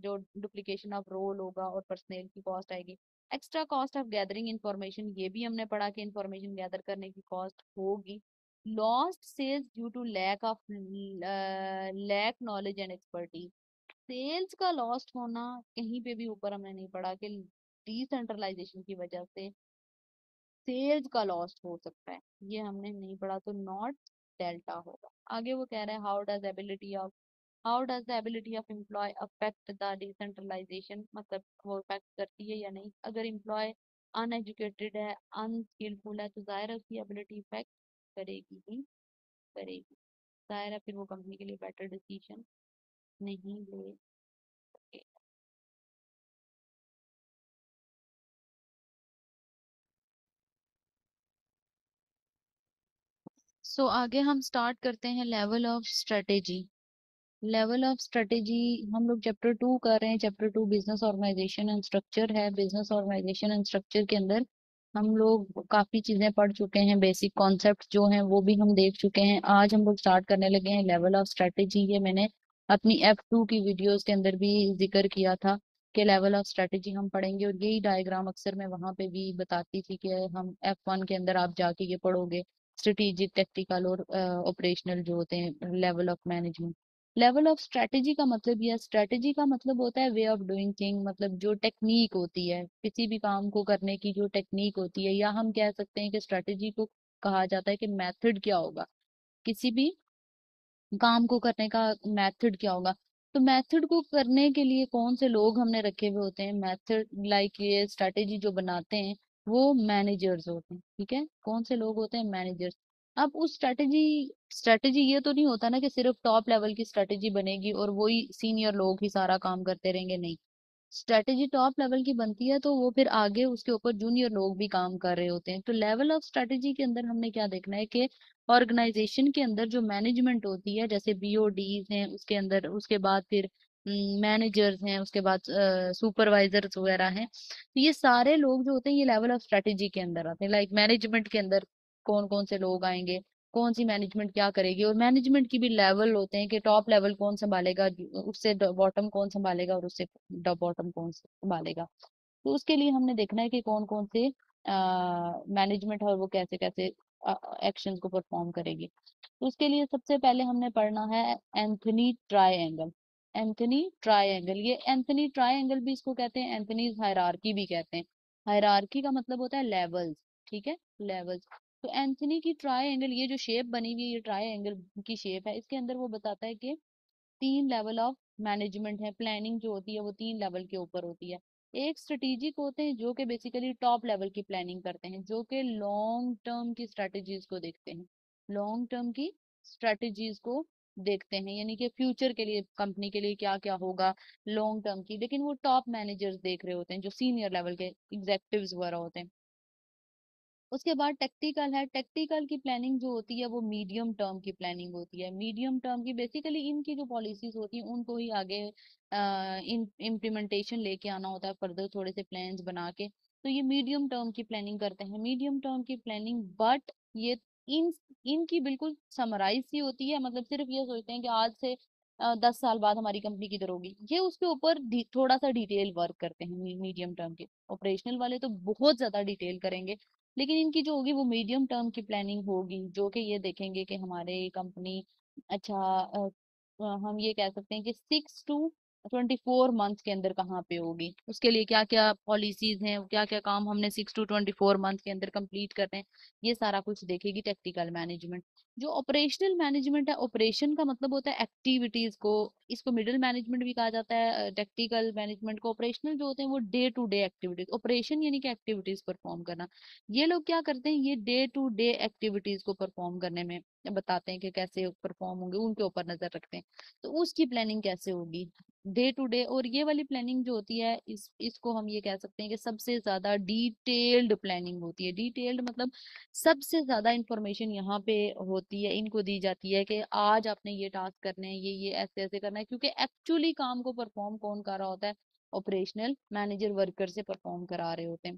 जो डुप्लीकेशन ऑफ रोल होगा और पर्सनल की कॉस्ट आएगी। Extra cost of gathering information, ये भी हमने पढ़ा कि इंफॉर्मेशन गैदर करने की कॉस्ट होगी। Lost sales due to lack knowledge and expertise, sales का लॉस्ट होना कहीं पे भी ऊपर हमने नहीं पढ़ा कि डिसेंट्रलाइजेशन की वजह से सेल्स का लॉस हो सकता है, ये हमने नहीं पढ़ा, तो नॉट डेल्टा होगा। आगे वो कह रहा है how does the ability of employ affect the decentralisation, मतलब वो अफेक्ट करती है या नहीं। अगर एम्प्लॉय अनएजुकेटेड है, अनस्किलफुल है, तो जाहिर है उसकी एबिलिटी इफेक्ट करेगी ही करेगी, जाहिर है फिर वो कंपनी के लिए बेटर डिसीजन नहीं ले सके। सो आगे हम स्टार्ट करते हैं level of strategy. Level of strategy हम लोग चैप्टर 2 कर रहे हैं। Chapter 2 business organisation and structure है। बिजनेस ऑर्गेनाइजेशन एंड स्ट्रक्चर के अंदर हम लोग काफी चीजें पढ़ चुके हैं, बेसिक कॉन्सेप्ट जो हैं वो भी हम देख चुके हैं। आज हम लोग स्टार्ट करने लगे हैं लेवल ऑफ स्ट्रेटेजी। ये मैंने अपनी F2 की वीडियोस के अंदर भी जिक्र किया था कि लेवल ऑफ स्ट्रेटेजी हम पढ़ेंगे, और यही डायग्राम अक्सर मैं वहां पे भी बताती थी कि हम F1 के अंदर आप जाके ये पढ़ोगे, स्ट्रेटेजिक, टेक्टिकल और ऑपरेशनल जो होते हैं level of management. Level of strategy का मतलब, यह स्ट्रेटेजी का मतलब होता है वे ऑफ डूइंग थिंग, मतलब जो टेक्निक होती है किसी भी काम को करने की, जो टेक्निक होती है, या हम कह सकते हैं कि स्ट्रेटेजी को कहा जाता है कि मेथड क्या होगा, किसी भी काम को करने का मेथड क्या होगा। तो मेथड को करने के लिए कौन से लोग हमने रखे हुए होते हैं, मेथड लाइक ये स्ट्रैटेजी जो बनाते हैं वो मैनेजर्स होते हैं। ठीक है, कौन से लोग होते हैं, मैनेजर्स। अब उस स्ट्रैटेजी स्ट्रैटेजी ये तो नहीं होता ना कि सिर्फ टॉप लेवल की स्ट्रैटेजी बनेगी और वही सीनियर लोग ही सारा काम करते रहेंगे, नहीं। स्ट्रैटेजी टॉप लेवल की बनती है तो वो फिर आगे उसके ऊपर जूनियर लोग भी काम कर रहे होते हैं। तो लेवल ऑफ स्ट्रैटेजी के अंदर हमने क्या देखना है कि ऑर्गेनाइजेशन के अंदर जो मैनेजमेंट होती है, जैसे बीओडीज हैं, उसके अंदर उसके बाद फिर मैनेजर्स हैं, उसके बाद सुपरवाइजर्स वगैरह हैं, तो ये सारे लोग जो होते हैं ये लेवल ऑफ स्ट्रैटेजी के अंदर आते हैं। लाइक मैनेजमेंट के अंदर कौन कौन से लोग आएंगे, कौन सी मैनेजमेंट क्या करेगी, और मैनेजमेंट की भी लेवल होते हैं कि टॉप लेवल कौन संभालेगा, उससे बॉटम कौन संभालेगा, और उससे बॉटम कौन संभालेगा। तो उसके लिए हमने देखना है कि कौन कौन से मैनेजमेंट है और वो कैसे कैसे एक्शंस को परफॉर्म करेगी। तो उसके लिए सबसे पहले हमने पढ़ना है एंथनी ट्रायंगल। एंथनी ट्रायंगल, ये एंथनी ट्रायंगल भी इसको कहते हैं, एंथनीज हायरार्की भी कहते हैं। हायरार्की का मतलब होता है लेवल्स। ठीक है, लेवल्स। तो एंथनी की ट्रायंगल, ये जो शेप बनी हुई है ये ट्रायंगल की शेप है, इसके अंदर वो बताता है कि 3 लेवल ऑफ मैनेजमेंट है। प्लानिंग जो होती है वो 3 लेवल के ऊपर होती है। एक स्ट्रेटेजिक होते हैं जो कि बेसिकली टॉप लेवल की प्लानिंग करते हैं, जो कि लॉन्ग टर्म की स्ट्रेटेजीज को देखते हैं, लॉन्ग टर्म की स्ट्रेटेजीज को देखते हैं, यानी कि फ्यूचर के लिए कंपनी के लिए क्या क्या होगा लॉन्ग टर्म की। लेकिन वो टॉप मैनेजर्स देख रहे होते हैं, जो सीनियर लेवल के एग्जेक्टिव्स वगैरह होते हैं। उसके बाद टेक्टिकल है। टेक्टिकल की प्लानिंग जो होती है वो मीडियम टर्म की प्लानिंग होती है। मीडियम टर्म की बेसिकली इनकी जो पॉलिसीज होती हैं उनको ही आगे इम्प्लीमेंटेशन लेके आना होता है, फर्दर थोड़े से प्लान्स बना के। तो ये मीडियम टर्म की प्लानिंग करते हैं, मीडियम टर्म की प्लानिंग। बट ये इन इनकी बिल्कुल समराइज सी होती है, मतलब सिर्फ ये सोचते हैं कि आज से 10 साल बाद हमारी कंपनी किधर होगी, ये उसके ऊपर थोड़ा सा डिटेल वर्क करते हैं मीडियम टर्म के। ऑपरेशनल वाले तो बहुत ज्यादा डिटेल करेंगे, लेकिन इनकी जो होगी वो मीडियम टर्म की प्लानिंग होगी, जो कि ये देखेंगे कि हमारे कंपनी अच्छा हम ये कह सकते हैं कि 6 to 24 मंथ के अंदर कहाँ पे होगी, उसके लिए क्या क्या पॉलिसीज हैं, क्या क्या काम हमने 6 to 24 मंथ के अंदर कंप्लीट करने हैं, ये सारा कुछ देखेगी टेक्निकल मैनेजमेंट। जो ऑपरेशनल मैनेजमेंट है, ऑपरेशन का मतलब होता है एक्टिविटीज को, इसको मिडिल मैनेजमेंट भी कहा जाता है टेक्निकल मैनेजमेंट को। ऑपरेशनल जो होते हैं वो day to day activities, operation यानी कि एक्टिविटीज परफॉर्म करना। ये लोग क्या करते हैं, ये डे टू डे एक्टिविटीज को परफॉर्म करने में बताते हैं कि कैसे परफॉर्म होंगे, उनके ऊपर नजर रखते हैं। तो उसकी प्लानिंग कैसे होगी डे टू डे। और ये वाली प्लानिंग जो होती है इसको हम ये कह सकते हैं कि सबसे ज्यादा डिटेल्ड प्लानिंग होती है। डिटेल्ड मतलब सबसे ज्यादा इंफॉर्मेशन यहाँ पे होती है, इनको दी जाती है कि आज आपने ये टास्क करने हैं, ये ऐसे ऐसे करना है, क्योंकि एक्चुअली काम को परफॉर्म कौन कर रहा होता है, ऑपरेशनल मैनेजर वर्कर से परफॉर्म करा रहे होते हैं।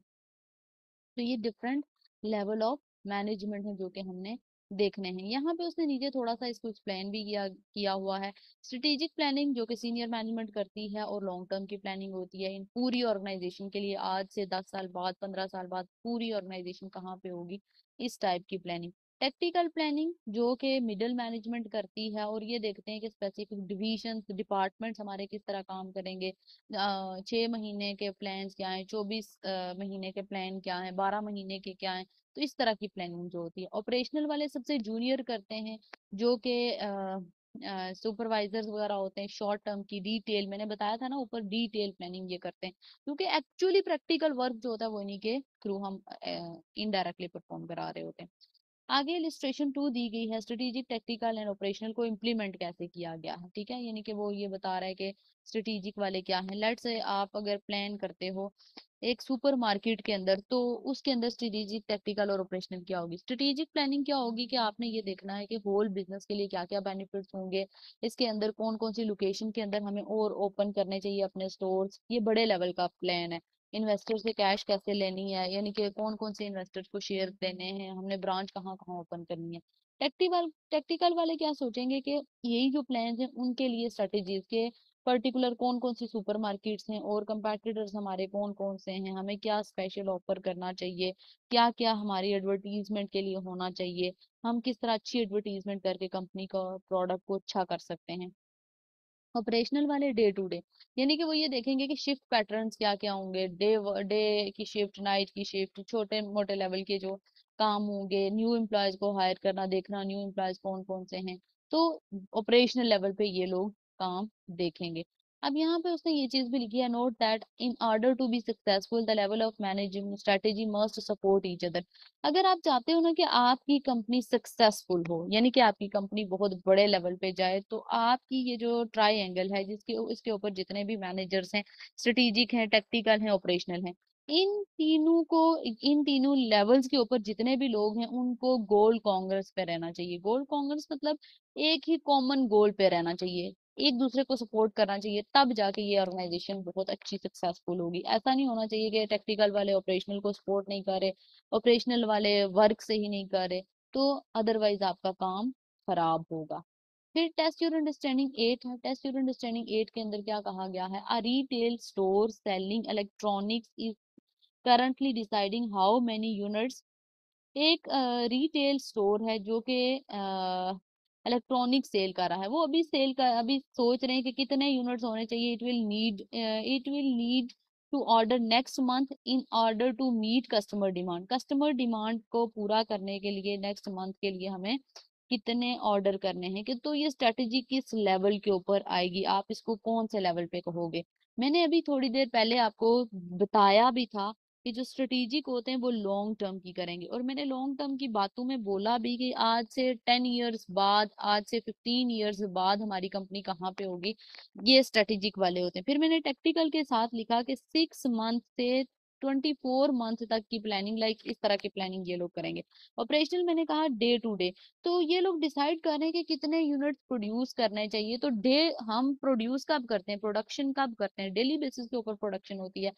तो ये डिफरेंट लेवल ऑफ मैनेजमेंट है जो कि हमने देखने हैं। यहाँ पे उसने नीचे थोड़ा सा इसको एक्सप्लेन भी किया हुआ है। स्ट्रेटेजिक प्लानिंग जो कि सीनियर मैनेजमेंट करती है, और लॉन्ग टर्म की प्लानिंग होती है इन पूरी ऑर्गेनाइजेशन के लिए, आज से 10 साल बाद 15 साल बाद पूरी ऑर्गेनाइजेशन कहाँ पे होगी, इस टाइप की प्लानिंग। टेक्निकल प्लानिंग जो कि मिडिल मैनेजमेंट करती है, और ये देखते हैं कि स्पेसिफिक डिविजन डिपार्टमेंट्स हमारे किस तरह काम करेंगे, 6 महीने के प्लान क्या है, 24 महीने के प्लान क्या है, 12 महीने के क्या है। तो इस तरह की प्लानिंग जो होती है ऑपरेशनल वाले सबसे जूनियर करते हैं, जो कि सुपरवाइजर्स वगैरह होते हैं। शॉर्ट टर्म की डिटेल मैंने बताया था ना ऊपर, डिटेल प्लानिंग ये करते हैं, क्योंकि एक्चुअली प्रैक्टिकल वर्क जो होता है वो इन्हीं के थ्रू हम इनडायरेक्टली परफॉर्म करा रहे होते हैं। आगे इलिस्ट्रेशन 2 दी गई है, स्ट्रेटेजिक टेक्निकल एंड ऑपरेशनल को इम्प्लीमेंट कैसे किया गया है। ठीक है, यानी कि वो ये बता रहा है कि स्ट्रेटेजिक वाले क्या है। लेट्स से आप अगर प्लान करते हो एक सुपर मार्केट के अंदर, तो उसके अंदर स्ट्रेटेजिक टेक्निकल और ऑपरेशनल क्या होगी। स्ट्रेटेजिक प्लानिंग क्या होगी कि आपने ये देखना है कि होल बिजनेस के लिए क्या क्या बेनिफिट्स होंगे, इसके अंदर कौन कौन सी लोकेशन के अंदर हमें और ओपन करने चाहिए अपने स्टोर्स, ये बड़े लेवल का प्लान है। इन्वेस्टर से कैश कैसे लेनी है, यानी कि कौन कौन से इन्वेस्टर्स को शेयर देने हैं, हमने ब्रांच कहाँ कहाँ ओपन करनी है। टेक्टिकल वाले क्या सोचेंगे कि यही जो प्लान है उनके लिए स्ट्रेटेजीज के पर्टिकुलर कौन कौन सी सुपरमार्केट्स हैं और कंपैटिटर्स हमारे कौन कौन से हैं, हमें क्या स्पेशल ऑफर करना चाहिए, क्या क्या हमारी एडवर्टीजमेंट के लिए होना चाहिए, हम किस तरह अच्छी एडवर्टीजमेंट करके कंपनी का प्रोडक्ट को अच्छा कर सकते हैं। ऑपरेशनल वाले डे टू डे, यानी कि वो ये देखेंगे कि शिफ्ट पैटर्न्स क्या क्या होंगे, डे की शिफ्ट, नाइट की शिफ्ट, छोटे मोटे लेवल के जो काम होंगे, न्यू एम्प्लॉयज को हायर करना, देखना न्यू एम्प्लॉयज कौन कौन से हैं। तो ऑपरेशनल लेवल पे ये लोग काम देखेंगे। अब यहाँ पे उसने ये चीज भी लिखी है, note that in order to be successful the level of managing strategy must support each other. अगर आप चाहते हो ना कि आपकी कंपनी सक्सेसफुल हो, यानी कि आपकी कंपनी बहुत बड़े लेवल पे जाए, तो आपकी ये जो ट्राई एंगल है जिसके इसके ऊपर जितने भी मैनेजर्स हैं, स्ट्रेटेजिक हैं, टेक्निकल हैं, ऑपरेशनल हैं, इन तीनों लेवल्स के ऊपर जितने भी लोग हैं उनको गोल कांग्रेस पे रहना चाहिए। गोल कांग्रेस मतलब एक ही कॉमन गोल पे रहना चाहिए, एक दूसरे को सपोर्ट करना चाहिए, तब जाके ये ऑर्गेनाइजेशन बहुत अच्छी सक्सेसफुल होगी। ऐसा नहीं होना चाहिए कि टेक्निकल वाले ऑपरेशनल को सपोर्ट नहीं कर रहे, ऑपरेशनल वाले वर्क से ही नहीं कर रहे, तो अदरवाइज आपका काम खराब होगा। फिर टेस्ट योर अंडरस्टैंडिंग 8 है। टेस्ट योर अंडरस्टैंडिंग 8 के अंदर क्या कहा गया है, a retail store selling electronics is currently deciding how many units. एक रिटेल स्टोर है जो कि इलेक्ट्रॉनिक सेल कर रहा है, वो अभी सोच रहे हैं कि कितने यूनिट्स होने चाहिए। It will need to order next month in order to meet customer demand. Customer demand को पूरा करने के लिए नेक्स्ट मंथ के लिए हमें कितने ऑर्डर करने हैं, कि तो ये स्ट्रेटेजी किस लेवल के ऊपर आएगी, आप इसको कौन से लेवल पे कहोगे। मैंने अभी थोड़ी देर पहले आपको बताया भी था कि जो स्ट्रेटेजिक होते हैं वो लॉन्ग टर्म की करेंगे, और मैंने लॉन्ग टर्म की बातों में बोला भी कि आज से 10 इयर्स बाद, आज से 15 इयर्स बाद हमारी कंपनी कहाँ पे होगी, ये स्ट्रेटेजिक वाले होते हैं। फिर मैंने टेक्निकल के साथ लिखा कि 6 मंथ से 24 मंथ तक की प्लानिंग, लाइक इस तरह की प्लानिंग ये लोग करेंगे। ऑपरेशनल मैंने कहा डे टू डे, तो ये लोग डिसाइड कर रहे हैं कि कितने यूनिट्स प्रोड्यूस करने चाहिए। तो डे हम प्रोड्यूस कब करते हैं, प्रोडक्शन कब करते हैं, डेली बेसिस के ऊपर प्रोडक्शन होती है।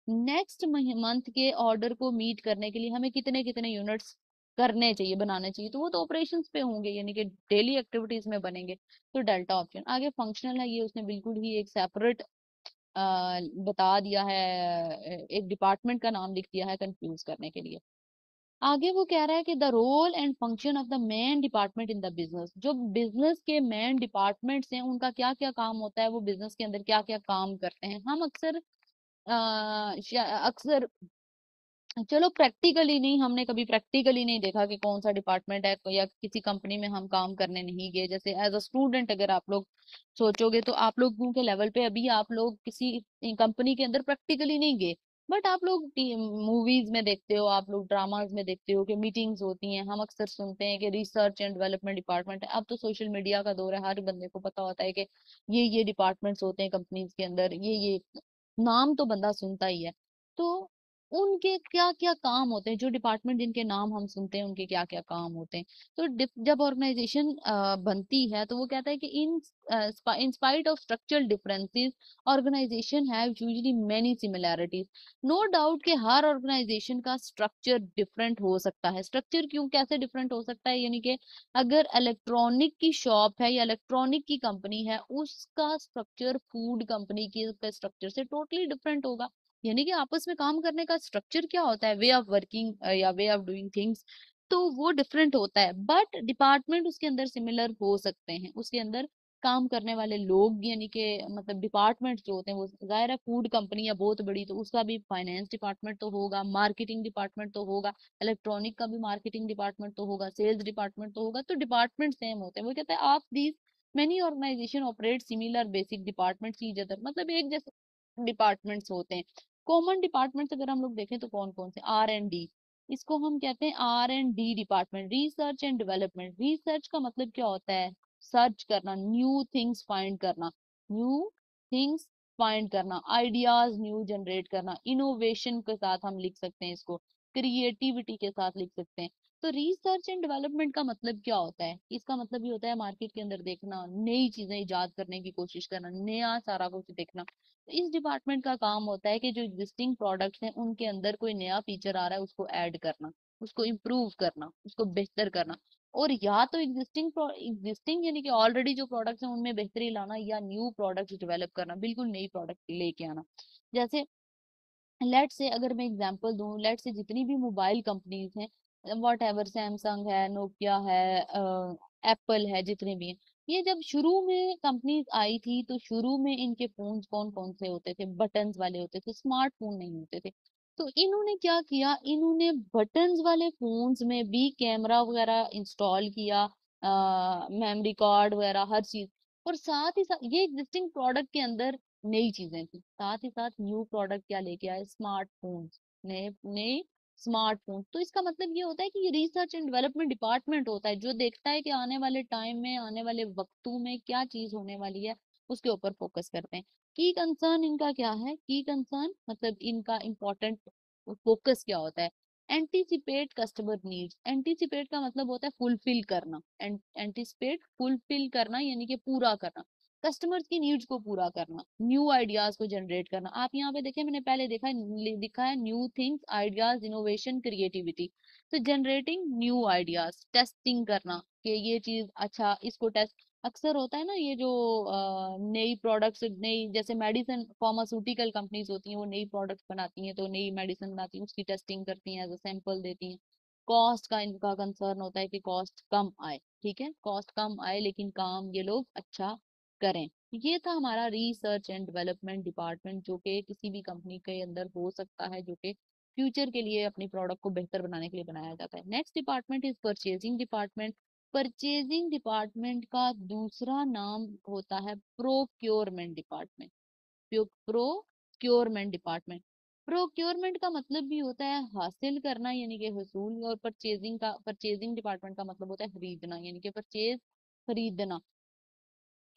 नेक्स्ट मंथ के ऑर्डर को मीट करने के लिए हमें कितने कितने यूनिट्स करने चाहिए, बनाने चाहिए, तो वो तो ऑपरेशंस पे होंगे, यानी कि डेली एक्टिविटीज में बनेंगे। तो डेल्टा ऑप्शन। आगे फंक्शनल है, ये उसने बिल्कुल ही एक सेपरेट बता दिया है, एक डिपार्टमेंट का नाम लिख दिया है कंफ्यूज करने के लिए। आगे वो कह रहा है कि the role and function of the main department in the business, जो बिजनेस के मेन डिपार्टमेंट्स हैं उनका क्या क्या काम होता है, वो बिजनेस के अंदर क्या क्या काम करते हैं। हम अक्सर अक्सर चलो प्रैक्टिकली नहीं, हमने कभी प्रैक्टिकली नहीं देखा कि कौन सा डिपार्टमेंट है, या किसी कंपनी में हम काम करने नहीं गए। जैसे एज अ स्टूडेंट अगर आप लोग सोचोगे तो आप लोगों के लेवल पे अभी आप लोग किसी कंपनी के अंदर प्रैक्टिकली नहीं गए, बट आप लोग मूवीज में देखते हो, आप लोग ड्रामाज में देखते हो कि मीटिंग्स होती हैं। हम अक्सर सुनते हैं कि रिसर्च एंड डेवलपमेंट डिपार्टमेंट है। अब तो सोशल मीडिया का दौर है, हर बंदे को पता होता है कि ये डिपार्टमेंट्स होते हैं कंपनीज के अंदर, ये नाम तो बंदा सुनता ही है। तो उनके क्या क्या काम होते हैं, जो डिपार्टमेंट जिनके नाम हम सुनते हैं उनके क्या क्या काम होते हैं। तो जब ऑर्गेनाइजेशन बनती है तो वो कहता है कि in spite of structural differences organisation have usually many similarities. No doubt कि हर ऑर्गेनाइजेशन का स्ट्रक्चर डिफरेंट हो सकता है। स्ट्रक्चर क्यों, कैसे डिफरेंट हो सकता है, यानी कि अगर इलेक्ट्रॉनिक की शॉप है या इलेक्ट्रॉनिक की कंपनी है, उसका स्ट्रक्चर फूड कंपनी की स्ट्रक्चर से टोटली डिफरेंट होगा। यानी कि आपस में काम करने का स्ट्रक्चर क्या होता है, वे ऑफ वर्किंग या वे ऑफ डूइंग थिंग्स, तो वो डिफरेंट होता है। बट डिपार्टमेंट उसके अंदर सिमिलर हो सकते हैं, उसके अंदर काम करने वाले लोग, यानी कि मतलब डिपार्टमेंट जो होते हैं वो, जाहिर है फूड कंपनी या बहुत बड़ी तो उसका भी फाइनेंस डिपार्टमेंट तो होगा, मार्केटिंग डिपार्टमेंट तो होगा, इलेक्ट्रॉनिक का भी मार्केटिंग डिपार्टमेंट तो होगा, सेल्स डिपार्टमेंट तो होगा। तो डिपार्टमेंट सेम होते हैं। वो कहते हैं of these many organisation operate similar basic departments each other, मतलब एक जैसे डिपार्टमेंट्स होते हैं। कॉमन डिपार्टमेंट्स अगर हम लोग देखें तो कौन कौन से, आर एंड डी, इसको हम कहते हैं R and D department. Research and development, research का मतलब क्या होता है, सर्च करना, न्यू थिंग्स फाइंड करना, न्यू थिंग्स फाइंड करना, आइडियाज न्यू जनरेट करना, इनोवेशन के साथ हम लिख सकते हैं इसको, क्रिएटिविटी के साथ लिख सकते हैं। तो रिसर्च एंड डेवलपमेंट का मतलब क्या होता है, इसका मतलब ये होता है मार्केट के अंदर देखना, नई चीजें इजाद करने की कोशिश करना, नया सारा कुछ देखना। इस डिपार्टमेंट का काम होता है कि जो एग्जिस्टिंग प्रोडक्ट्स हैं उनके अंदर कोई नया फीचर आ रहा है उसको ऐड करना, उसको इम्प्रूव करना, उसको बेहतर करना। और या तो एग्जिस्टिंग यानी कि ऑलरेडी जो प्रोडक्ट्स हैं उनमें बेहतरी लाना, या न्यू प्रोडक्ट्स डेवलप करना, बिल्कुल नई प्रोडक्ट लेके आना। जैसे लेट से अगर मैं एग्जांपल दूं, लेट से जितनी भी मोबाइल कंपनीज हैं, वॉट एवर, सैमसंग है, नोकिया है, एप्पल है, जितने भी हैं, ये जब शुरू में कंपनीज आई थी तो शुरू में इनके फोन्स कौन कौन से होते थे, बटन्स वाले होते थे, स्मार्टफोन नहीं होते थे। तो इन्होंने क्या किया, इन्होंने बटन्स वाले फोन्स में भी कैमरा वगैरह इंस्टॉल किया, मेमोरी कार्ड वगैरह हर चीज। और साथ ही साथ ये एग्जिस्टिंग प्रोडक्ट के अंदर नई चीजें थी, साथ ही साथ न्यू प्रोडक्ट क्या लेके आए, स्मार्टफोन, नए नए स्मार्टफोन। तो इसका मतलब ये होता है कि ये रिसर्च एंड डेवलपमेंट डिपार्टमेंट होता है जो देखता है कि आने वाले टाइम में, आने वाले वक्तों में क्या चीज होने वाली है, उसके ऊपर फोकस करते हैं। की कंसर्न इनका क्या है, की कंसर्न मतलब इनका इम्पोर्टेंट फोकस क्या होता है, एंटीसिपेट कस्टमर नीड्स। एंटीसिपेट का मतलब होता है फुलफिल करना, एंटीसिपेट फुलफिल करना यानी कि पूरा करना, कस्टमर्स की नीड्स को पूरा करना, न्यू आइडियाज को जनरेट करना। आप यहाँ पे देखें, मैंने पहले देखा लिखा है new things, ideas, innovation, creativity. तो जनरेटिंग न्यू आइडियाज, टेस्टिंग करना कि ये चीज अच्छा, इसको टेस्ट। अक्सर होता है ना ये जो नई प्रोडक्ट्स, नई जैसे मेडिसिन, फार्मास्यूटिकल कंपनीज होती हैं वो नई प्रोडक्ट्स बनाती हैं, तो नई मेडिसिन बनाती हैं, उसकी टेस्टिंग करती हैं, एज अ सैंपल देती हैं। कॉस्ट का इनका कंसर्न होता है कि कॉस्ट कम आए, ठीक है, कॉस्ट कम आए लेकिन काम ये लोग अच्छा करें। ये था हमारा रिसर्च एंड डेवलपमेंट डिपार्टमेंट, जो कि किसी भी कंपनी के अंदर हो सकता है, जो कि फ्यूचर के लिए अपनी प्रोडक्ट को बेहतर बनाने के लिए बनाया जाता है। Next department is purchasing department. Purchasing department का दूसरा नाम होता है procurement department. Procurement department, procurement का मतलब भी होता है हासिल करना यानी कि हसूल, और परचेजिंग डिपार्टमेंट का मतलब होता है खरीदना यानी कि परचेज, खरीदना।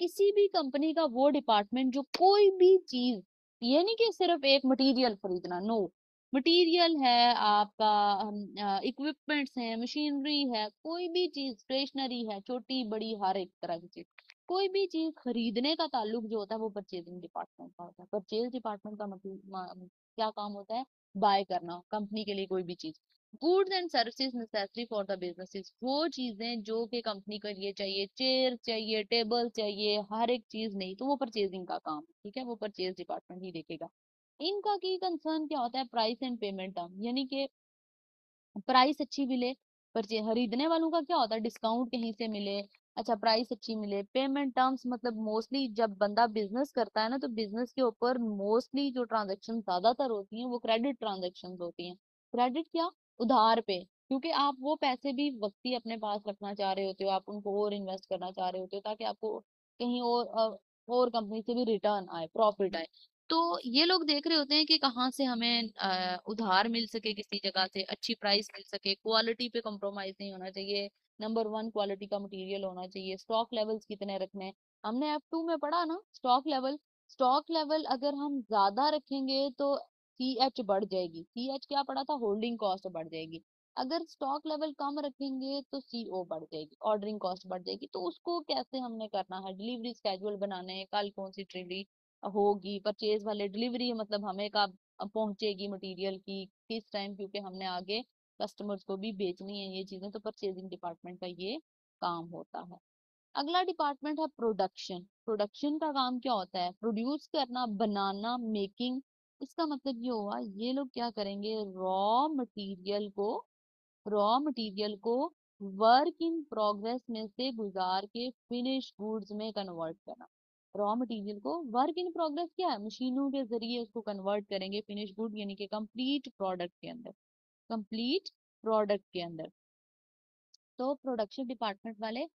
किसी भी कंपनी का वो डिपार्टमेंट जो कोई भी चीज, यानी कि सिर्फ एक मटेरियल खरीदना, नो, मटेरियल है आपका, इक्विपमेंट्स है, मशीनरी है, कोई भी चीज, स्टेशनरी है, छोटी बड़ी हर एक तरह की चीज, कोई भी चीज खरीदने का ताल्लुक जो होता है वो परचेजिंग डिपार्टमेंट का होता है। परचेज डिपार्टमेंट का मतलब क्या काम होता है? बाय करना कंपनी के लिए कोई भी चीज। Goods and services necessary for the businesses, वो चीजें जो कि कंपनी के लिए चाहिए, चेयर चाहिए, टेबल चाहिए, हर एक चीज नहीं तो वो परचेजिंग का काम है, ठीक है, वो परचेज डिपार्टमेंट ही देखेगा। इनका की कंसर्न क्या होता है? प्राइस एंड पेमेंट टर्म, यानी कि प्राइस अच्छी मिले। पर खरीदने वालों का क्या होता है? डिस्काउंट कहीं से मिले, अच्छा प्राइस अच्छी मिले। पेमेंट टर्म्स मतलब मोस्टली जब बंदा बिजनेस करता है ना, तो बिजनेस के ऊपर मोस्टली जो ट्रांजेक्शन ज्यादातर होती हैं वो क्रेडिट ट्रांजेक्शन होती हैं। क्रेडिट क्या? उधार पे, क्योंकि आप वो पैसे भी वक्ती अपने पास रखना चाह रहे होते हो, आप उनको और इन्वेस्ट करना चाह रहे होते हो ताकि आपको कहीं और कंपनी से भी रिटर्न आए, प्रॉफिट आए। तो ये लोग देख रहे होते हैं कि कहाँ से हमें उधार मिल सके, किसी जगह से अच्छी प्राइस मिल सके, क्वालिटी पे कॉम्प्रोमाइज नहीं होना चाहिए, नंबर वन क्वालिटी का मटेरियल होना चाहिए, स्टॉक लेवल्स कितने रखने हैं। हमने F2 में पढ़ा ना स्टॉक लेवल। स्टॉक लेवल अगर हम ज्यादा रखेंगे तो CH बढ़ जाएगी। CH क्या पढ़ा था? होल्डिंग कॉस्ट बढ़ जाएगी। अगर स्टॉक लेवल कम रखेंगे तो CO बढ़ जाएगी, ऑर्डरिंग कॉस्ट बढ़ जाएगी। तो उसको कैसे हमने करना है? डिलीवरी स्केड्यूल बनाने हैं, कल कौन सी डिलीवरी होगी, परचेज वाले डिलीवरी मतलब हमें कब पहुंचेगी मटेरियल की, किस टाइम, क्योंकि हमने आगे कस्टमर्स को भी बेचनी है ये चीजें, तो परचेजिंग डिपार्टमेंट का ये काम होता है। अगला डिपार्टमेंट है प्रोडक्शन। प्रोडक्शन का काम क्या होता है? प्रोड्यूस करना, बनाना, मेकिंग। इसका मतलब ये हुआ ये लोग क्या करेंगे? रॉ मटेरियल को वर्क इन प्रोग्रेस में से गुजार के फिनिश गुड्स में कन्वर्ट करना। रॉ मटेरियल को वर्क इन प्रोग्रेस क्या है? मशीनों के जरिए उसको कन्वर्ट करेंगे फिनिश गुड यानी कि कंप्लीट प्रोडक्ट के अंदर, कंप्लीट प्रोडक्ट के अंदर। तो प्रोडक्शन डिपार्टमेंट वाले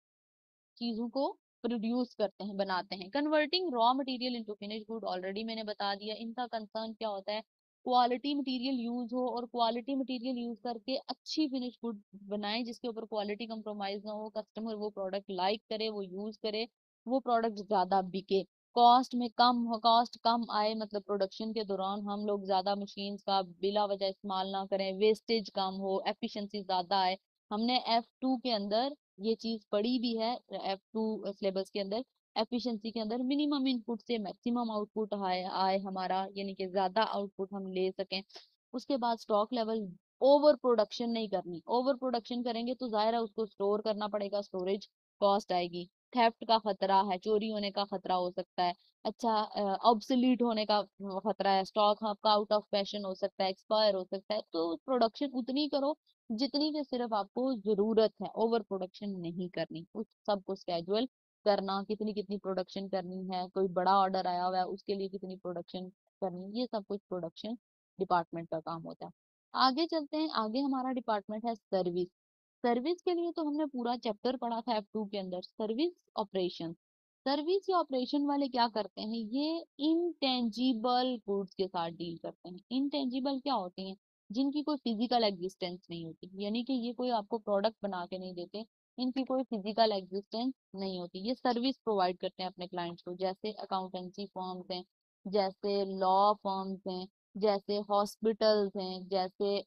चीजों को प्रोड्यूस करते हैं, बनाते हैं। Converting raw material into finish good already मैंने बता दिया। इनका कंसर्न क्या होता है? क्वालिटी मटेरियल यूज हो, और क्वालिटी मटेरियल यूज करके अच्छी फिनिश गुड बनाए जिसके ऊपर क्वालिटी कंप्रोमाइज ना हो, कस्टमर वो प्रोडक्ट लाइक करे, वो यूज करे, वो प्रोडक्ट ज्यादा बिके, कॉस्ट में कम हो, कॉस्ट कम आए, मतलब प्रोडक्शन के दौरान हम लोग ज्यादा मशीन्स का बिला वजह इस्तेमाल ना करें, वेस्टेज कम हो, एफिशिएंसी ज्यादा आए। हमने F2 के अंदर ये चीज पढ़ी भी है, F2 सिलेबस के अंदर। एफिशिएंसी के अंदर मिनिमम इनपुट से मैक्सिमम आउटपुट आए आए हमारा, यानी कि ज्यादा आउटपुट हम ले सकें। उसके बाद स्टॉक लेवल, ओवर प्रोडक्शन नहीं करनी। ओवर प्रोडक्शन करेंगे तो जाहिर है उसको स्टोर करना पड़ेगा, स्टोरेज कॉस्ट आएगी। थेफ्ट का खतरा है, चोरी होने का खतरा हो सकता है, अच्छा ऑब्सोलीट होने का खतरा है, स्टॉक आपका आउट ऑफ फैशन हो सकता है, एक्सपायर हो सकता है। तो प्रोडक्शन उतनी करो जितनी की सिर्फ आपको जरूरत है, ओवर प्रोडक्शन नहीं करनी। उस सबको स्केजुअल करना, कितनी कितनी प्रोडक्शन करनी है, कोई बड़ा ऑर्डर आया हुआ है उसके लिए कितनी प्रोडक्शन करनी है, ये सब कुछ प्रोडक्शन डिपार्टमेंट का काम होता है। आगे चलते हैं, आगे हमारा डिपार्टमेंट है सर्विस। सर्विस के लिए तो हमने पूरा चैप्टर पढ़ा था F2 के अंदर, सर्विस ऑपरेशन। सर्विस या ऑपरेशन वाले क्या करते हैं? ये इनटेंजिबल गुड्स के साथ डील करते हैं। इनटेंजिबल क्या होती हैं? जिनकी कोई फिजिकल एग्जिस्टेंस नहीं होती, यानी कि ये कोई आपको प्रोडक्ट बना के नहीं देते, इनकी कोई फिजिकल एग्जिस्टेंस नहीं होती, ये सर्विस प्रोवाइड करते हैं अपने क्लाइंट्स को। जैसे अकाउंटेंसी फर्म्स हैं, जैसे लॉ फर्म्स हैं, जैसे हॉस्पिटल्स हैं, जैसे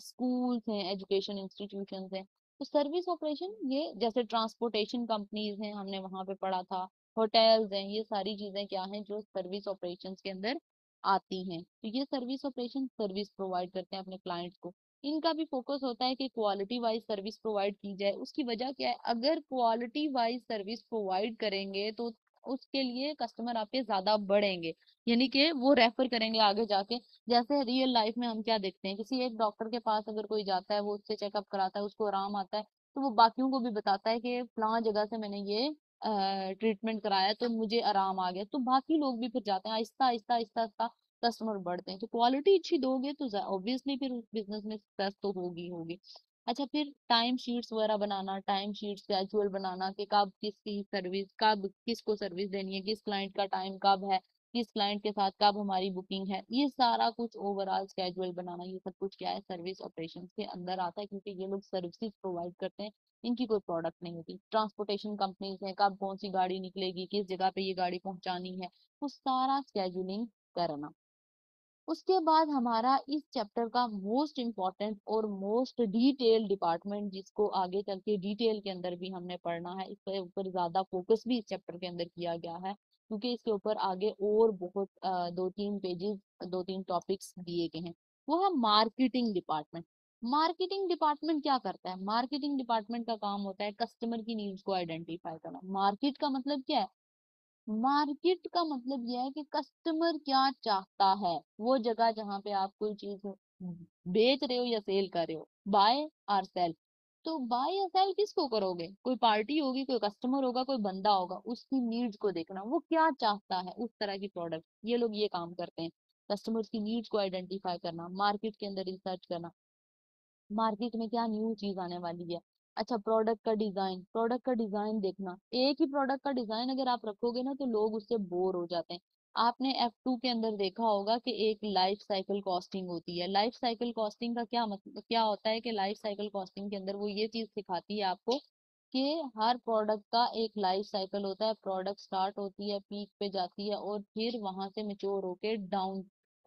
स्कूल्स हैं, एजुकेशन इंस्टीट्यूशंस हैं। तो सर्विस ऑपरेशन ये, जैसे ट्रांसपोर्टेशन कंपनीज हैं, हमने वहां पे पढ़ा था, होटल्स हैं, ये सारी चीजें क्या हैं जो सर्विस ऑपरेशंस के अंदर आती हैं। तो ये सर्विस ऑपरेशन सर्विस प्रोवाइड करते हैं अपने क्लाइंट्स को। इनका भी फोकस होता है कि क्वालिटी वाइज सर्विस प्रोवाइड की जाए। उसकी वजह क्या है? अगर क्वालिटी वाइज सर्विस प्रोवाइड करेंगे तो उसके लिए कस्टमर आपके ज्यादा बढ़ेंगे, यानी कि वो रेफर करेंगे आगे जाके। जैसे रियल लाइफ में हम क्या देखते हैं, किसी एक डॉक्टर के पास अगर कोई जाता है, वो उससे चेकअप कराता है, उसको आराम आता है, तो वो बाकियों को भी बताता है कि फलां जगह से मैंने ये ट्रीटमेंट कराया तो मुझे आराम आ गया, तो बाकी लोग भी फिर जाते हैं, आहिस्ता आहिस्ता आहिस्ता आहिस्ता कस्टमर बढ़ते हैं। तो क्वालिटी अच्छी दोगे तो ऑब्वियसली फिर उस बिजनेस में सक्सेस तो होगी होगी। अच्छा, फिर टाइम शीट्स वगैरह बनाना, टाइम शीट्स कैजुअल बनाना कि कब किसकी सर्विस, कब किसको सर्विस देनी है, किस क्लाइंट का टाइम कब है, किस क्लाइंट के साथ कब हमारी बुकिंग है, ये सारा कुछ ओवरऑल स्केड्यूल बनाना, ये सब कुछ क्या है? सर्विस ऑपरेशन के अंदर आता है, क्योंकि ये लोग सर्विसेज प्रोवाइड करते हैं, इनकी कोई प्रोडक्ट नहीं होती। ट्रांसपोर्टेशन कंपनीज है, कब कौन सी गाड़ी निकलेगी, किस जगह पे ये गाड़ी पहुंचानी है, वो सारा स्केड्यूलिंग करना। उसके बाद हमारा इस चैप्टर का मोस्ट इम्पॉर्टेंट और मोस्ट डिटेल डिपार्टमेंट, जिसको आगे चल के डिटेल के अंदर भी हमने पढ़ना है, इसके ऊपर ज्यादा फोकस भी इस चैप्टर के अंदर किया गया है, क्योंकि इसके ऊपर आगे और बहुत 2-3 पेजेस, 2-3 टॉपिक्स दिए गए हैं। वो है मार्केटिंग डिपार्टमेंट। मार्केटिंग डिपार्टमेंट क्या करता है? मार्केटिंग डिपार्टमेंट का काम होता है कस्टमर की नीड्स को आइडेंटिफाई करना। मार्केट का मतलब क्या है? मार्केट का मतलब यह है कि कस्टमर क्या चाहता है, वो जगह जहाँ पे आप कोई चीज बेच रहे हो या सेल कर रहे हो, बाय और सेल। तो बाय या सेल किसको करोगे? कोई पार्टी होगी, कोई कस्टमर होगा, कोई बंदा होगा, उसकी नीड्स को देखना, वो क्या चाहता है उस तरह की प्रोडक्ट, ये लोग ये काम करते हैं। कस्टमर्स की नीड्स को आइडेंटिफाई करना, मार्केट के अंदर रिसर्च करना, मार्केट में क्या न्यू चीज आने वाली है। अच्छा, प्रोडक्ट का डिजाइन, प्रोडक्ट का डिजाइन देखना, एक ही प्रोडक्ट का डिजाइन अगर आप रखोगे ना तो लोग उससे बोर हो जाते हैं। आपने F2 के अंदर देखा होगा कि एक लाइफ साइकिल कॉस्टिंग होती है। लाइफ साइकिल कॉस्टिंग का क्या मतलब, क्या होता है कि लाइफ साइकिल कॉस्टिंग के अंदर वो ये चीज सिखाती है आपको कि हर प्रोडक्ट का एक लाइफ साइकिल होता है। प्रोडक्ट स्टार्ट होती है, पीक पे जाती है और फिर वहां से मेच्योर होके डाउन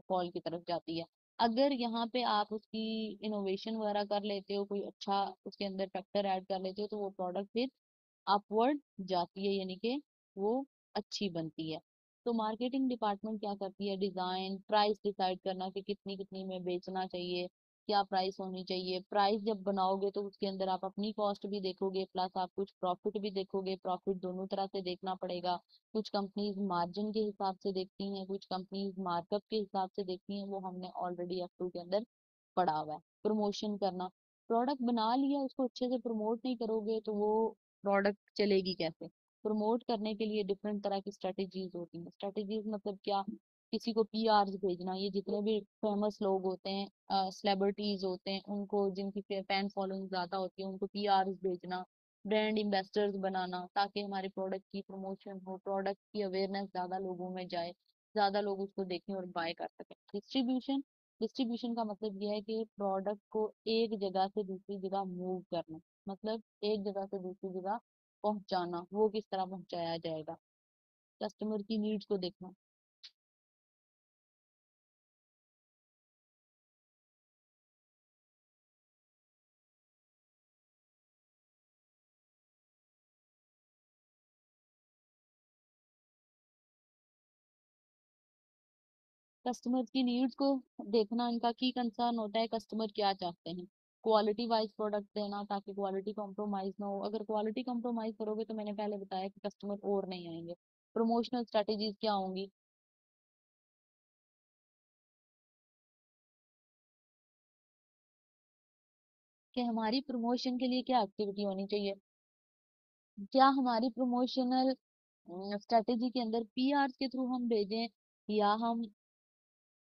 फॉल की तरफ जाती है। अगर यहाँ पे आप उसकी इनोवेशन वगैरह कर लेते हो, कोई अच्छा उसके अंदर फैक्टर ऐड कर लेते हो, तो वो प्रोडक्ट फिर अपवर्ड जाती है, यानी कि वो अच्छी बनती है। तो मार्केटिंग डिपार्टमेंट क्या करती है? डिजाइन, प्राइस डिसाइड करना कि कितनी कितनी में बेचना चाहिए, क्या प्राइस होनी चाहिए। प्राइस जब बनाओगे तो उसके अंदर आप अपनी कॉस्ट भी देखोगे, प्लस आप कुछ प्रॉफिट भी देखोगे। प्रॉफिट दोनों तरह से देखना पड़ेगा। कुछ कंपनीज मार्जिन के हिसाब से देखती हैं, कुछ कंपनीज मार्कअप के हिसाब से देखती हैं, वो हमने ऑलरेडी F2 के अंदर पढ़ा हुआ है। प्रमोशन करना, प्रोडक्ट बना लिया, उसको अच्छे से प्रमोट नहीं करोगे तो वो प्रोडक्ट चलेगी कैसे? प्रमोट करने के लिए डिफरेंट तरह की स्ट्रेटेजीज होती हैं। स्ट्रेटेजीज मतलब क्या? किसी को PRs भेजना, ये जितने भी फेमस लोग होते हैं, सेलिब्रिटीज होते हैं, उनको जिनकी फैन फॉलोइंग ज्यादा होती है, उनको PRs भेजना, ब्रांड एम्बेसडर्स बनाना, ताकि हमारे प्रोडक्ट की प्रमोशन हो, प्रोडक्ट की अवेयरनेस ज्यादा लोगों में जाए, ज्यादा लोग उसको देखें और बाय कर सकें। डिस्ट्रीब्यूशन, डिस्ट्रीब्यूशन का मतलब यह है कि प्रोडक्ट को एक जगह से दूसरी जगह मूव करना, मतलब एक जगह से दूसरी जगह पहुंचाना, वो किस तरह पहुंचाया जाएगा। कस्टमर की नीड्स को देखना। कस्टमर की नीड्स को देखना, इनका की कंसर्न होता है कस्टमर क्या चाहते हैं। क्वालिटी वाइज प्रोडक्ट देना ताकि क्वालिटी कॉम्प्रोमाइज ना हो। अगर क्वालिटी कॉम्प्रोमाइज करोगे तो मैंने पहले बताया कि कस्टमर और नहीं आएंगे। प्रमोशनल स्ट्रेटेजीज क्या होंगी? कि हमारी प्रमोशन के लिए क्या एक्टिविटी होनी चाहिए। क्या हमारी प्रमोशनल स्ट्रेटेजी के अंदर PR के थ्रू हम भेजें, या हम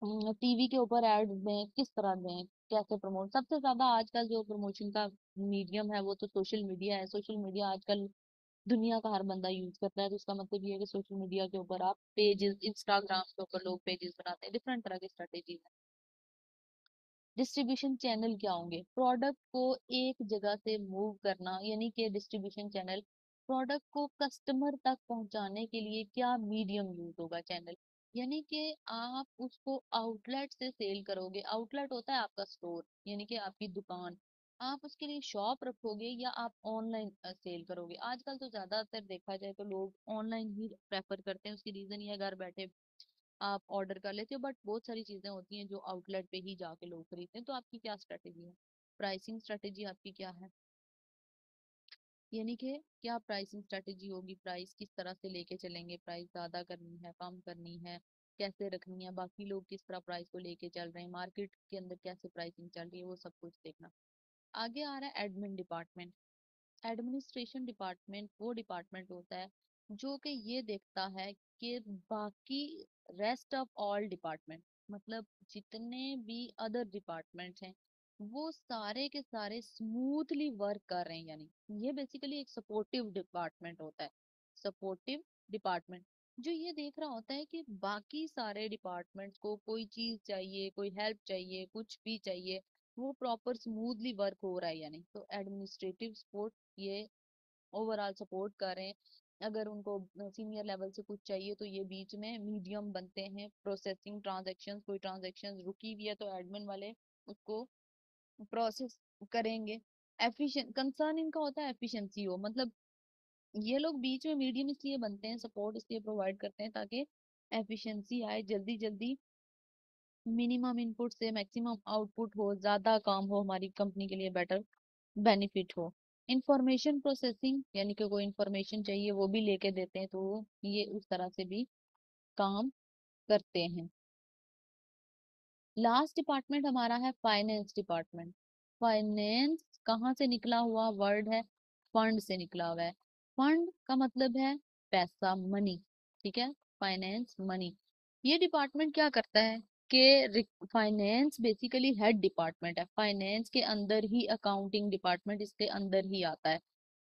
टीवी के ऊपर ऐड दें, किस तरह दें, कैसे प्रमोट। सबसे ज्यादा आजकल जो प्रमोशन का मीडियम है वो तो सोशल मीडिया है। सोशल मीडिया आजकल दुनिया का हर बंदा यूज करता है, तो उसका मतलब ये है कि सोशल मीडिया के ऊपर आप पेजेस, इंस्टाग्राम के ऊपर लोग पेजेस बनाते हैं, डिफरेंट तरह की स्ट्रेटेजी है। डिस्ट्रीब्यूशन चैनल क्या होंगे? प्रोडक्ट को एक जगह से मूव करना, यानी कि डिस्ट्रीब्यूशन चैनल, प्रोडक्ट को कस्टमर तक पहुंचाने के लिए क्या मीडियम यूज होगा? चैनल, यानी कि आप उसको आउटलेट से सेल करोगे। आउटलेट होता है आपका स्टोर, यानी कि आपकी दुकान। आप उसके लिए शॉप रखोगे या आप ऑनलाइन सेल करोगे? आजकल तो ज्यादातर देखा जाए तो लोग ऑनलाइन ही प्रेफर करते हैं। उसकी रीजन ये है, घर बैठे आप ऑर्डर कर लेते हो, बट बहुत सारी चीजें होती हैं जो आउटलेट पे ही जाके लोग खरीदते हैं। तो आपकी क्या स्ट्रेटेजी है? प्राइसिंग स्ट्रेटेजी आपकी क्या है? यानी कि क्या प्राइसिंग स्ट्रेटेजी होगी, प्राइस किस तरह से लेके चलेंगे, प्राइस ज्यादा करनी है, कम करनी है, कैसे रखनी है, बाकी लोग किस तरह प्राइस को लेके चल रहे हैं, मार्केट के अंदर कैसे प्राइसिंग चल रही है, वो सब कुछ देखना। आगे आ रहा है एडमिन डिपार्टमेंट। एडमिनिस्ट्रेशन डिपार्टमेंट वो डिपार्टमेंट होता है जो कि ये देखता है कि बाकी रेस्ट ऑफ ऑल डिपार्टमेंट, मतलब जितने भी अदर डिपार्टमेंट्स हैं, वो सारे के सारे स्मूथली वर्क कर रहे हैं। यानी ये बेसिकली एक सपोर्टिव डिपार्टमेंट होता है। सपोर्टिव डिपार्टमेंट जो ये देख रहा होता है कि बाकी सारे डिपार्टमेंट्स को कोई चीज चाहिए, कोई हेल्प चाहिए, कुछ भी चाहिए, वो प्रॉपर स्मूथली वर्क हो रहा है या नहीं। तो एडमिनिस्ट्रेटिव सपोर्ट ये ओवरऑल सपोर्ट कर रहे हैं। अगर उनको सीनियर लेवल से कुछ चाहिए तो ये बीच में मीडियम बनते हैं। प्रोसेसिंग ट्रांजेक्शन, कोई ट्रांजेक्शन रुकी हुई है तो एडमिन वाले उसको प्रोसेस करेंगे। एफिशिएंट कंसर्न इनका होता है एफिशिएंसी हो, मतलब ये लोग बीच में मीडियम इसलिए बनते हैं, सपोर्ट इसलिए प्रोवाइड करते हैं ताकि एफिशिएंसी आए, जल्दी जल्दी मिनिमम इनपुट से मैक्सिमम आउटपुट हो, ज्यादा काम हो, हमारी कंपनी के लिए बेटर बेनिफिट हो। इंफॉर्मेशन प्रोसेसिंग यानी कि कोई इंफॉर्मेशन चाहिए वो भी लेके देते हैं, तो ये उस तरह से भी काम करते हैं। लास्ट डिपार्टमेंट हमारा है फाइनेंस डिपार्टमेंट। फाइनेंस कहाँ से निकला हुआ वर्ड है? फंड से निकला हुआ है। फंड का मतलब है पैसा, मनी। ठीक है, फाइनेंस मनी। ये डिपार्टमेंट क्या करता है कि फाइनेंस बेसिकली हेड डिपार्टमेंट है, फाइनेंस के अंदर ही अकाउंटिंग डिपार्टमेंट इसके अंदर ही आता है।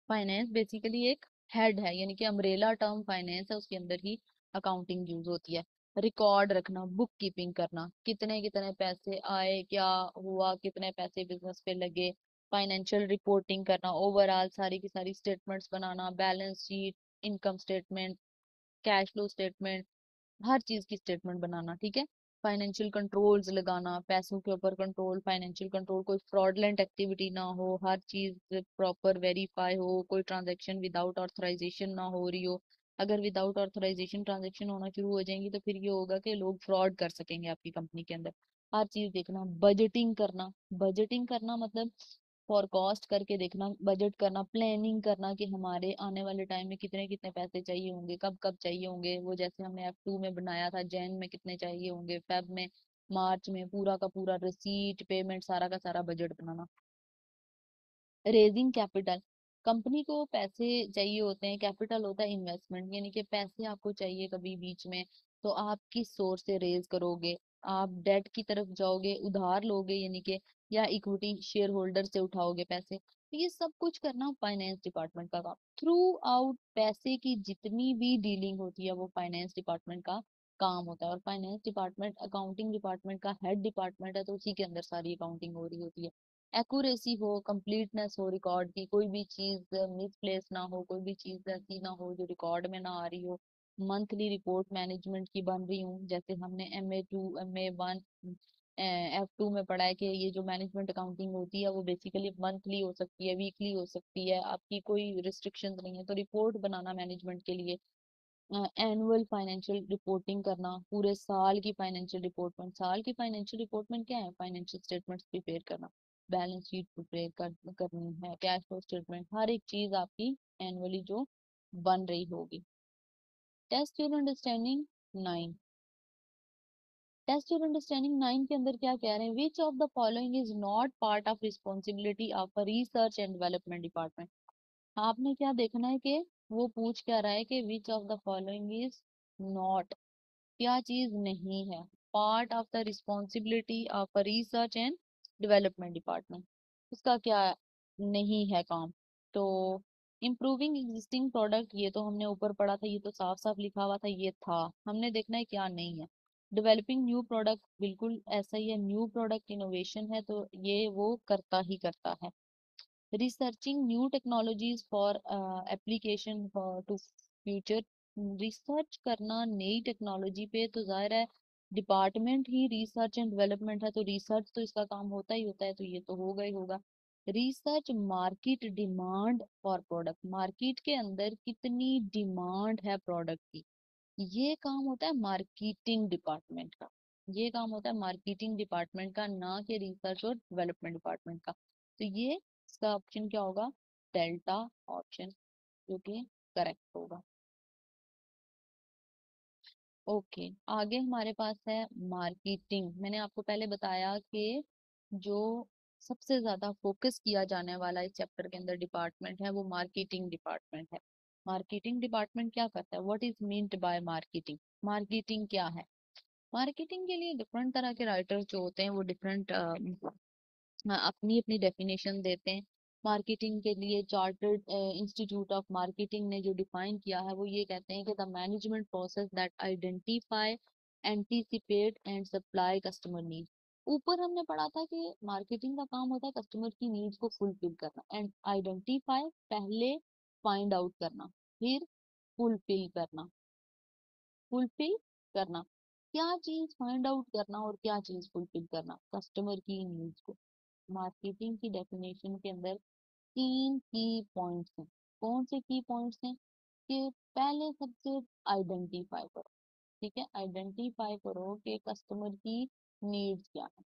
फाइनेंस बेसिकली एक हेड है, यानी कि अम्ब्रेला टर्म फाइनेंस है, उसके अंदर ही अकाउंटिंग यूज होती है। रिकॉर्ड रखना, बुक कीपिंग करना, कितने कितने पैसे आए, क्या हुआ, कितने पैसे बिजनेस पे लगे, फाइनेंशियल रिपोर्टिंग करना, ओवरऑल सारी की सारी स्टेटमेंट्स बनाना, balance sheet, income statement, cash flow statement, हर चीज की स्टेटमेंट बनाना। ठीक है, फाइनेंशियल कंट्रोल्स लगाना, पैसों के ऊपर कंट्रोल, फाइनेंशियल कंट्रोल, कोई फ्रॉडलेंट एक्टिविटी ना हो, हर चीज प्रॉपर वेरीफाई हो, कोई ट्रांजैक्शन विदाउट ऑथराइजेशन ना हो रही हो। अगर विदाउट ऑथराइजेशन ट्रांजैक्शन होना शुरू हो जाएंगी तो फिर ये होगा कि लोग फ्रॉड कर सकेंगे आपकी कंपनी के अंदर। हर चीज देखना, बजटिंग करना। बजटिंग करना मतलब फॉरकास्ट करके देखना, बजट करना, प्लानिंग करना कि हमारे आने वाले टाइम में कितने कितने पैसे चाहिए होंगे, कब कब चाहिए होंगे। वो जैसे हमने F2 में बनाया था, जैन में कितने चाहिए होंगे, फेब में, मार्च में, पूरा का पूरा रिसीट पेमेंट सारा का सारा बजट बनाना। रेजिंग कैपिटल, कंपनी को पैसे चाहिए होते हैं, कैपिटल होता है इन्वेस्टमेंट, यानी कि पैसे आपको चाहिए कभी बीच में, तो आप किस सोर्स से रेज करोगे? आप डेट की तरफ जाओगे, उधार लोगे यानी कि, या इक्विटी शेयर होल्डर से उठाओगे पैसे। तो ये सब कुछ करना फाइनेंस डिपार्टमेंट का काम। थ्रू आउट पैसे की जितनी भी डीलिंग होती है वो फाइनेंस डिपार्टमेंट का काम होता है। और फाइनेंस डिपार्टमेंट अकाउंटिंग डिपार्टमेंट का हेड डिपार्टमेंट है, तो उसी के अंदर सारी अकाउंटिंग हो रही होती है। एक्यूरेसी हो, कंप्लीटनेस हो रिकॉर्ड की, कोई भी चीज मिसप्लेस ना हो, कोई भी चीज ऐसी ना हो जो रिकॉर्ड में ना आ रही हो। मंथली रिपोर्ट मैनेजमेंट की बन रही हूँ, जैसे हमने MA2 MA1 F2 में पढ़ा है कि ये जो मैनेजमेंट अकाउंटिंग होती है वो बेसिकली मंथली हो सकती है, वीकली हो सकती है, आपकी कोई रिस्ट्रिक्शन नहीं है। तो रिपोर्ट बनाना मैनेजमेंट के लिए, एनुअल फाइनेंशियल रिपोर्टिंग करना, पूरे साल की फाइनेंशियल रिपोर्टमेंट। साल की फाइनेंशियल रिपोर्टमेंट क्या है? फाइनेंशियल स्टेटमेंट्स प्रिपेयर करना, बैलेंस शीट प्रिपेयर करनी है, कैश फ्लो स्टेटमेंट, हर एक चीज आपकी एनुअली जो बन रही होगी। Test your understanding 9। Test your understanding 9 के अंदर क्या कह रहे हैं? Which of the following is not part of responsibility of a research and development department. आपने क्या देखना है कि वो पूछ क्या रहा है कि विच of the following is not, क्या चीज नहीं है part of the responsibility of a research and development department, उसका क्या नहीं है काम? तो इम्प्रूविंग एग्जिस्टिंग प्रोडक्ट, ये तो हमने ऊपर पढ़ा था, ये तो साफ साफ लिखा हुआ था, ये था। हमने देखना है क्या नहीं है। डेवलपिंग न्यू प्रोडक्ट, बिल्कुल ऐसा ही है, न्यू प्रोडक्ट इनोवेशन है, तो ये वो करता ही करता है। Researching new technologies for application to future, research करना नई टेक्नोलॉजी पे, तो जाहिर है डिपार्टमेंट ही रिसर्च एंड डेवलपमेंट है, तो रिसर्च तो इसका काम होता ही होता है, तो ये तो होगा ही होगा। Research market demand for product, market के अंदर कितनी डिमांड है प्रोडक्ट की, ये काम होता है मार्केटिंग डिपार्टमेंट का। ये काम होता है मार्केटिंग डिपार्टमेंट का, ना कि रिसर्च और डेवलपमेंट डिपार्टमेंट का। तो ये इसका ऑप्शन क्या होगा? डेल्टा ऑप्शन, जो कि करेक्ट होगा। ओके, आगे हमारे पास है मार्केटिंग। मैंने आपको पहले बताया कि जो सबसे ज्यादा फोकस किया जाने वाला इस चैप्टर के अंदर डिपार्टमेंट है वो मार्केटिंग डिपार्टमेंट है। मार्केटिंग डिपार्टमेंट क्या करता है? What is meant by marketing? Marketing क्या है? मार्केटिंग के लिए डिफरेंट तरह के राइटर्स जो होते हैं वो डिफरेंट अपनी अपनी डेफिनेशन देते हैं। मार्केटिंग के लिए चार्टर्ड इंस्टीट्यूट ऑफ मार्केटिंग ने जो डिफाइन किया है वो ये कहते हैं कि the management process that identify, anticipate and supply customer need. ऊपर हमने पढ़ा था कि मार्केटिंग का काम होता है कस्टमर की नीड्स को फुलफिल करना, एंड आइडेंटिफाई पहले फाइंड आउट करना, फिर फुलफिल करना, फुलफिल करना, क्या चीज फाइंड आउट करना और क्या चीज फुलफिल करना, कस्टमर की नीड्स को। मार्केटिंग की डेफिनेशन के अंदर तीन की पॉइंट्स हैं। कौन से की पॉइंट्स हैं? कि पहले सबसे आइडेंटिफाई करो, ठीक है, आइडेंटिफाई करो कि कस्टमर की नीड्स क्या है।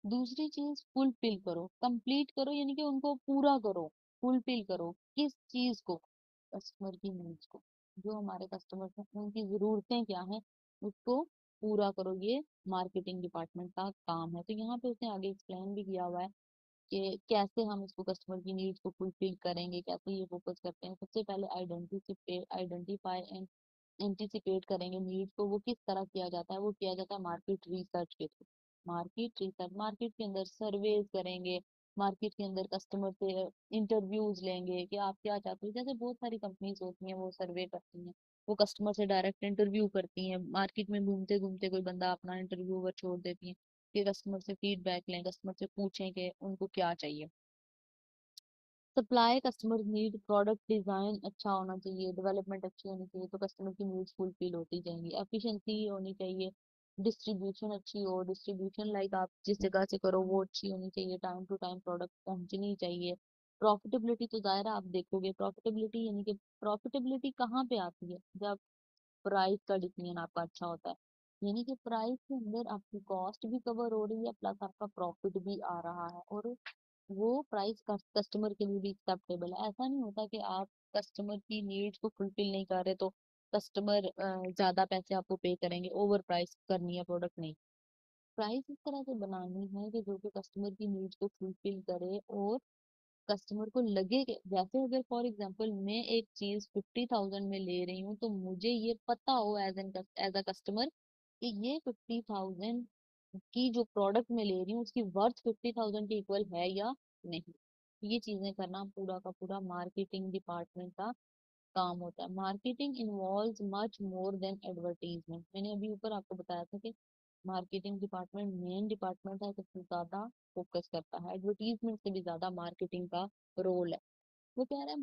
दूसरी चीज फुलफिल करो, कंप्लीट करो, यानी कि उनको पूरा करो। फुलफिल करो किस चीज को? कस्टमर की नीड्स को। जो हमारे कस्टमर हैं उनकी जरूरतें क्या हैं, उसको पूरा करो। ये मार्केटिंग डिपार्टमेंट का काम है। तो यहाँ पे उसने आगे एक्सप्लेन भी किया हुआ है कि कैसे हम इसको कस्टमर की नीड्स को फुलफिल करेंगे, कैसे ये फोकस करते हैं। सबसे पहले आइडेंटिफाई एंड एंटिसिपेट करेंगे नीड्स को। वो किस तरह किया जाता है? वो किया जाता है मार्केट रिसर्च के थ्रू। मार्केट रिसर्च, मार्केट के अंदर सर्वेज करेंगे, मार्केट के अंदर कस्टमर से इंटरव्यूज लेंगे कि आप क्या चाहते हो। जैसे बहुत सारी कंपनीज होती हैं वो सर्वे करती हैं, वो कस्टमर से डायरेक्ट इंटरव्यू करती हैं। मार्केट में घूमते घूमते कोई बंदा अपना इंटरव्यूवर छोड़ देती है कि कस्टमर से फीडबैक लें, कस्टमर से पूछें कि उनको क्या चाहिए। Supply, customer need, product design अच्छा होना चाहिए, डेवलपमेंट अच्छी होनी चाहिए, तो कस्टमर की नीड्स फुलफिल होती जाएंगी। एफिशिएंसी होनी चाहिए, डिस्ट्रीब्यूशन अच्छी हो, डिस्ट्रीब्यूशन लाइक आप जिस जगह से करो वो अच्छी होनी चाहिए, टाइम टू टाइम प्रोडक्ट पहुंचनी चाहिए। प्रॉफिटेबिलिटी तो दायरा आप देखोगे, प्रॉफिटेबिलिटी यानी कि प्रॉफिटेबिलिटी कहाँ पे आती है? जब प्राइस का डिसीजन आपका अच्छा होता है, यानी कि प्राइस के अंदर आपकी कॉस्ट भी कवर हो रही है प्लस आपका प्रॉफिट भी आ रहा है, और वो प्राइस कस्टमर के लिए भी एक्सेप्टेबल है। ऐसा नहीं होता कि आप कस्टमर की नीड्स को फुलफिल नहीं कर रहे तो कस्टमर ज्यादा पैसे आपको पे करेंगे, ओवर प्राइस करनी है प्रोडक्ट। नहीं, प्राइस इस तरह से बनानी है कि जो कि कस्टमर की नीड्स को फुलफिल करे और कस्टमर को लगे कि जैसे अगर फॉर एग्जांपल मैं एक चीज 50,000 में ले रही हूँ तो मुझे ये पता हो एज अ कस्टमर कि ये 50,000 की जो प्रोडक्ट मैं ले रही हूँ उसकी वर्थ 50,000 के इक्वल है या नहीं। ये चीजें करना पूरा का पूरा मार्केटिंग डिपार्टमेंट का काम होता है। Marketing involves much more than advertisement. मैंने अभी ऊपर आपको बताया था कि मार्केटिंग डिपार्टमेंट मेन डिपार्टमेंट है, सबसे ज्यादा फोकस करता है, एडवर्टीजमेंट से भी ज्यादा मार्केटिंग का रोल है। वो कह रहा है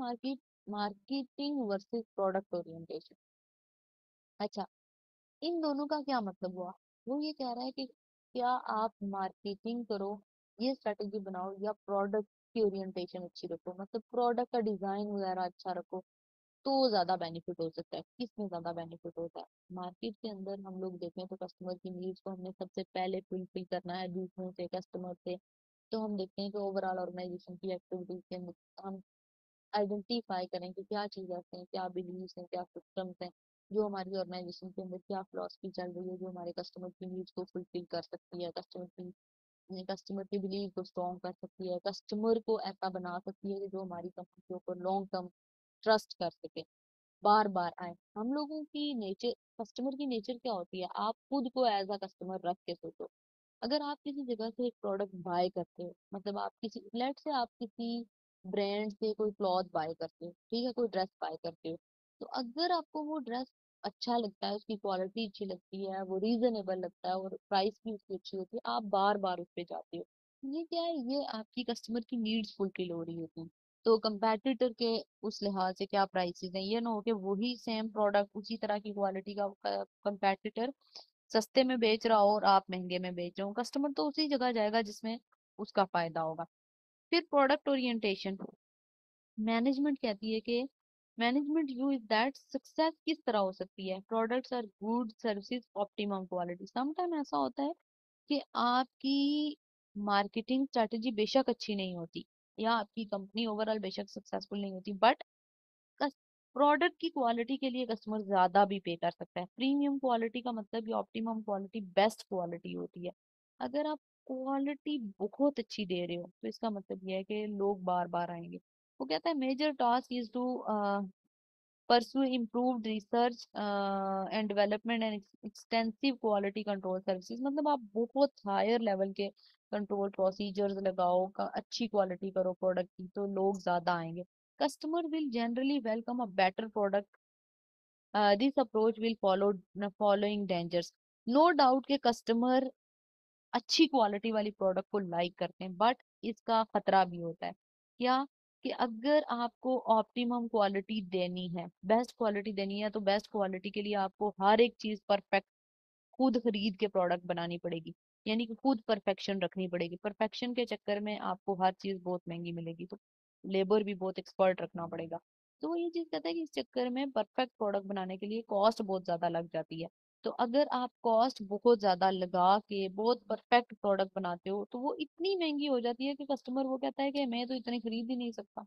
मार्केटिंग वर्सेस प्रोडक्ट ओरिएंटेशन। अच्छा, इन दोनों का क्या मतलब हुआ? वो ये कह रहा है कि क्या आप मार्केटिंग करो, ये स्ट्रेटेजी बनाओ, या प्रोडक्ट की ओरिएंटेशन अच्छी रखो, मतलब प्रोडक्ट का डिजाइन वगैरह अच्छा रखो, तो ज्यादा बेनिफिट हो सकता है। किसमें ज्यादा बेनिफिट होता है? मार्केट के अंदर हम लोग देखें तो कस्टमर की नीड्स को हमने सबसे पहले फुलफिल करना है दूसरों से, कस्टमर से। तो हम देखते हैं कि ओवरऑल ऑर्गेनाइजेशन की एक्टिविटीज के अंदर हम आइडेंटिफाई करें कि क्या चीज ऐसे हैं, क्या बिलीव्स हैं, क्या सिस्टम्स हैं, जो हमारी ऑर्गेनाइजेशन के अंदर क्या फिलोसफी चल रही है जो हमारे कस्टमर की नीड्स को फुलफिल कर सकती है, कस्टमर की बिलीव को स्ट्रॉन्ग कर सकती है, कस्टमर को ऐसा बना सकती है कि जो हमारी कंपनी के ऊपर लॉन्ग टर्म ट्रस्ट कर सके, बार बार आए। हम लोगों की नेचर, कस्टमर की नेचर क्या होती है? आप खुद को एज अ कस्टमर रख के सोचो। अगर आप किसी जगह से एक प्रोडक्ट बाय करते हो, मतलब आप किसी लेट से आप किसी ब्रांड से कोई क्लॉथ बाय करते हो, ठीक है, कोई ड्रेस बाय करते हो, तो अगर आपको वो ड्रेस अच्छा लगता है, उसकी क्वालिटी अच्छी लगती है, वो रीजनेबल लगता है और प्राइस भी उसकी अच्छी होती है, आप बार बार उस पे जाते हो। ये क्या है? ये आपकी कस्टमर की नीड्स फुलफिल हो रही होती है। तो कंपैटिटर के उस लिहाज से क्या प्राइसेस हैं? ये ना हो कि वही सेम प्रोडक्ट उसी तरह की क्वालिटी का कंपैटिटर सस्ते में बेच रहा हो और आप महंगे में बेच रहे हो, कस्टमर तो उसी जगह जाएगा जिसमें उसका फायदा होगा। फिर प्रोडक्ट ओरिएंटेशन, मैनेजमेंट कहती है कि management view is that success किस तरह हो सकती है? Products are good services optimum quality. Sometime ऐसा होता है कि आपकी मार्केटिंग स्ट्रेटेजी बेशक अच्छी नहीं होती या आपकी कंपनी ओवरऑल बेशक सक्सेसफुल नहीं होती, बट प्रोडक्ट की क्वालिटी के लिए कस्टमर ज्यादा भी पे कर सकता है। प्रीमियम क्वालिटी का मतलब ये ऑप्टिमम क्वालिटी, बेस्ट क्वालिटी होती है। अगर आप क्वालिटी बहुत अच्छी दे रहे हो तो इसका मतलब ये है कि लोग बार बार आएंगे। वो कहता है major task is to pursue improved research and development and extensive quality control services। मतलब आप बहुत हायर लेवल के कंट्रोल प्रोसीजर्स लगाओ, अच्छी क्वालिटी करो प्रोडक्ट की, तो लोग ज्यादा आएंगे। Customer will generally welcome a better product, this approach will following dangers. No doubt के कस्टमर अच्छी क्वालिटी वाली प्रोडक्ट को लाइक करते हैं, बट इसका खतरा भी होता है। क्या? कि अगर आपको ऑप्टिमम क्वालिटी देनी है, बेस्ट क्वालिटी देनी है, तो बेस्ट क्वालिटी के लिए आपको हर एक चीज परफेक्ट खुद खरीद के प्रोडक्ट बनानी पड़ेगी। यानी कि खुद परफेक्शन रखनी पड़ेगी। परफेक्शन के चक्कर में आपको हर चीज बहुत महंगी मिलेगी, तो लेबर भी बहुत एक्सपर्ट रखना पड़ेगा। तो वो ये चीज कहता है कि इस चक्कर में परफेक्ट प्रोडक्ट बनाने के लिए कॉस्ट बहुत ज्यादा लग जाती है। तो अगर आप कॉस्ट बहुत ज्यादा लगा के बहुत परफेक्ट प्रोडक्ट बनाते हो, तो वो इतनी महंगी हो जाती है कि कस्टमर वो कहता है कि मैं तो इतनी खरीद ही नहीं सकता।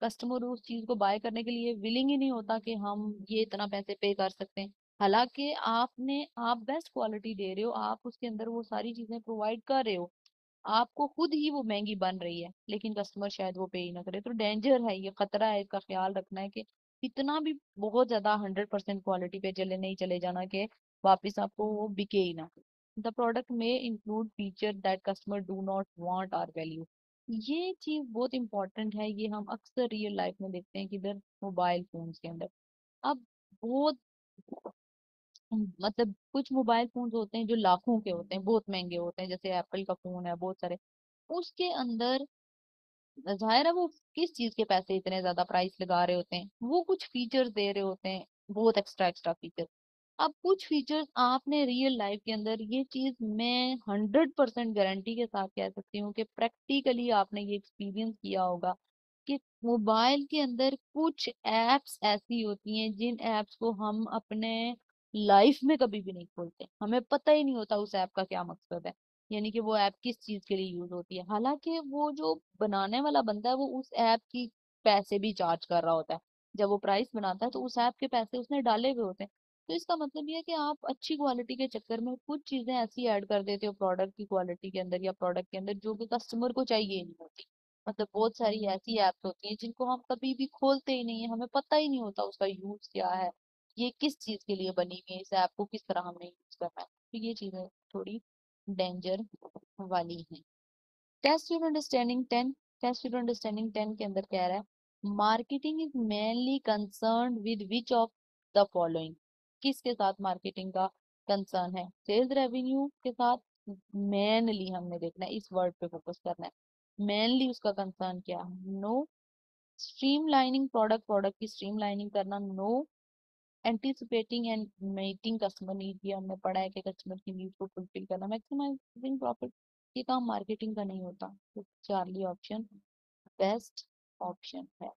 कस्टमर उस चीज को बाय करने के लिए विलिंग ही नहीं होता कि हम ये इतना पैसे पे कर सकते हैं। हालांकि आप बेस्ट क्वालिटी दे रहे हो, आप उसके अंदर वो सारी चीजें प्रोवाइड कर रहे हो, आपको खुद ही वो महंगी बन रही है, लेकिन कस्टमर शायद वो पे ही ना करे। तो डेंजर है, ये खतरा है, इसका ख्याल रखना है कि इतना भी बहुत ज्यादा 100% क्वालिटी पे चले नहीं चले जाना कि वापिस आपको वो बिके ही ना। द प्रोडक्ट में include feature that customer do not want or value. ये चीज बहुत इंपॉर्टेंट है, ये हम अक्सर रियल लाइफ में देखते हैं, किधर मोबाइल फोन्स के अंदर। अब बहुत मतलब कुछ मोबाइल फोन होते हैं जो लाखों के होते हैं, बहुत महंगे होते हैं, जैसे एप्पल का फोन है बहुत सारे। उसके अंदर जाहिर है वो किस चीज के पैसे इतने ज्यादा प्राइस लगा रहे होते हैं, वो कुछ फीचर्स दे रहे होते हैं, बहुत एक्स्ट्रा एक्स्ट्रा फीचर। अब कुछ फीचर्स आपने रियल लाइफ के अंदर, ये चीज मैं 100% गारंटी के साथ कह सकती हूँ कि प्रैक्टिकली आपने ये एक्सपीरियंस किया होगा कि मोबाइल के अंदर कुछ एप्स ऐसी होती हैं जिन एप्स को हम अपने लाइफ में कभी भी नहीं खोलते, हमें पता ही नहीं होता उस ऐप का क्या मकसद है, यानी कि वो ऐप किस चीज के लिए यूज होती है। हालांकि वो जो बनाने वाला बंदा है वो उस ऐप की पैसे भी चार्ज कर रहा होता है। जब वो प्राइस बनाता है तो उस ऐप के पैसे उसने डाले हुए होते हैं। तो इसका मतलब ये है कि आप अच्छी क्वालिटी के चक्कर में कुछ चीजें ऐसी ऐड कर देते हो प्रोडक्ट की क्वालिटी के अंदर या प्रोडक्ट के अंदर जो कि कस्टमर को चाहिए ही नहीं होती। मतलब बहुत सारी ऐसी एप्स होती हैं जिनको हम कभी भी खोलते ही नहीं है, हमें पता ही नहीं होता उसका यूज क्या है, ये किस चीज के लिए बनी हुई है, इस ऐप को किस तरह हमने यूज करना है। तो ये चीजें थोड़ी डेंजर वाली है। Test your understanding 10। Test your understanding 10 के अंदर कह रहा है marketing is mainly concern with which of the following. किसके साथ मार्केटिंग का कंसर्न है? सेल्स रेवेन्यू के साथ। मेनली हमने देखना है, इस वर्ड पे फोकस करना है। मेनली उसका कंसर्न क्या है? नो। स्ट्रीमलाइनिंग प्रोडक्ट, प्रोडक्ट की स्ट्रीमलाइनिंग करना, no. Anticipating and meeting customer need, ये हमने पढ़ा है कि कस्टमर की नीड को फुलफिल करना। मैक्सिमाइजिंग प्रॉफिट, ये काम मार्केटिंग का नहीं होता। तो चार्ली ऑप्शन बेस्ट ऑप्शन है।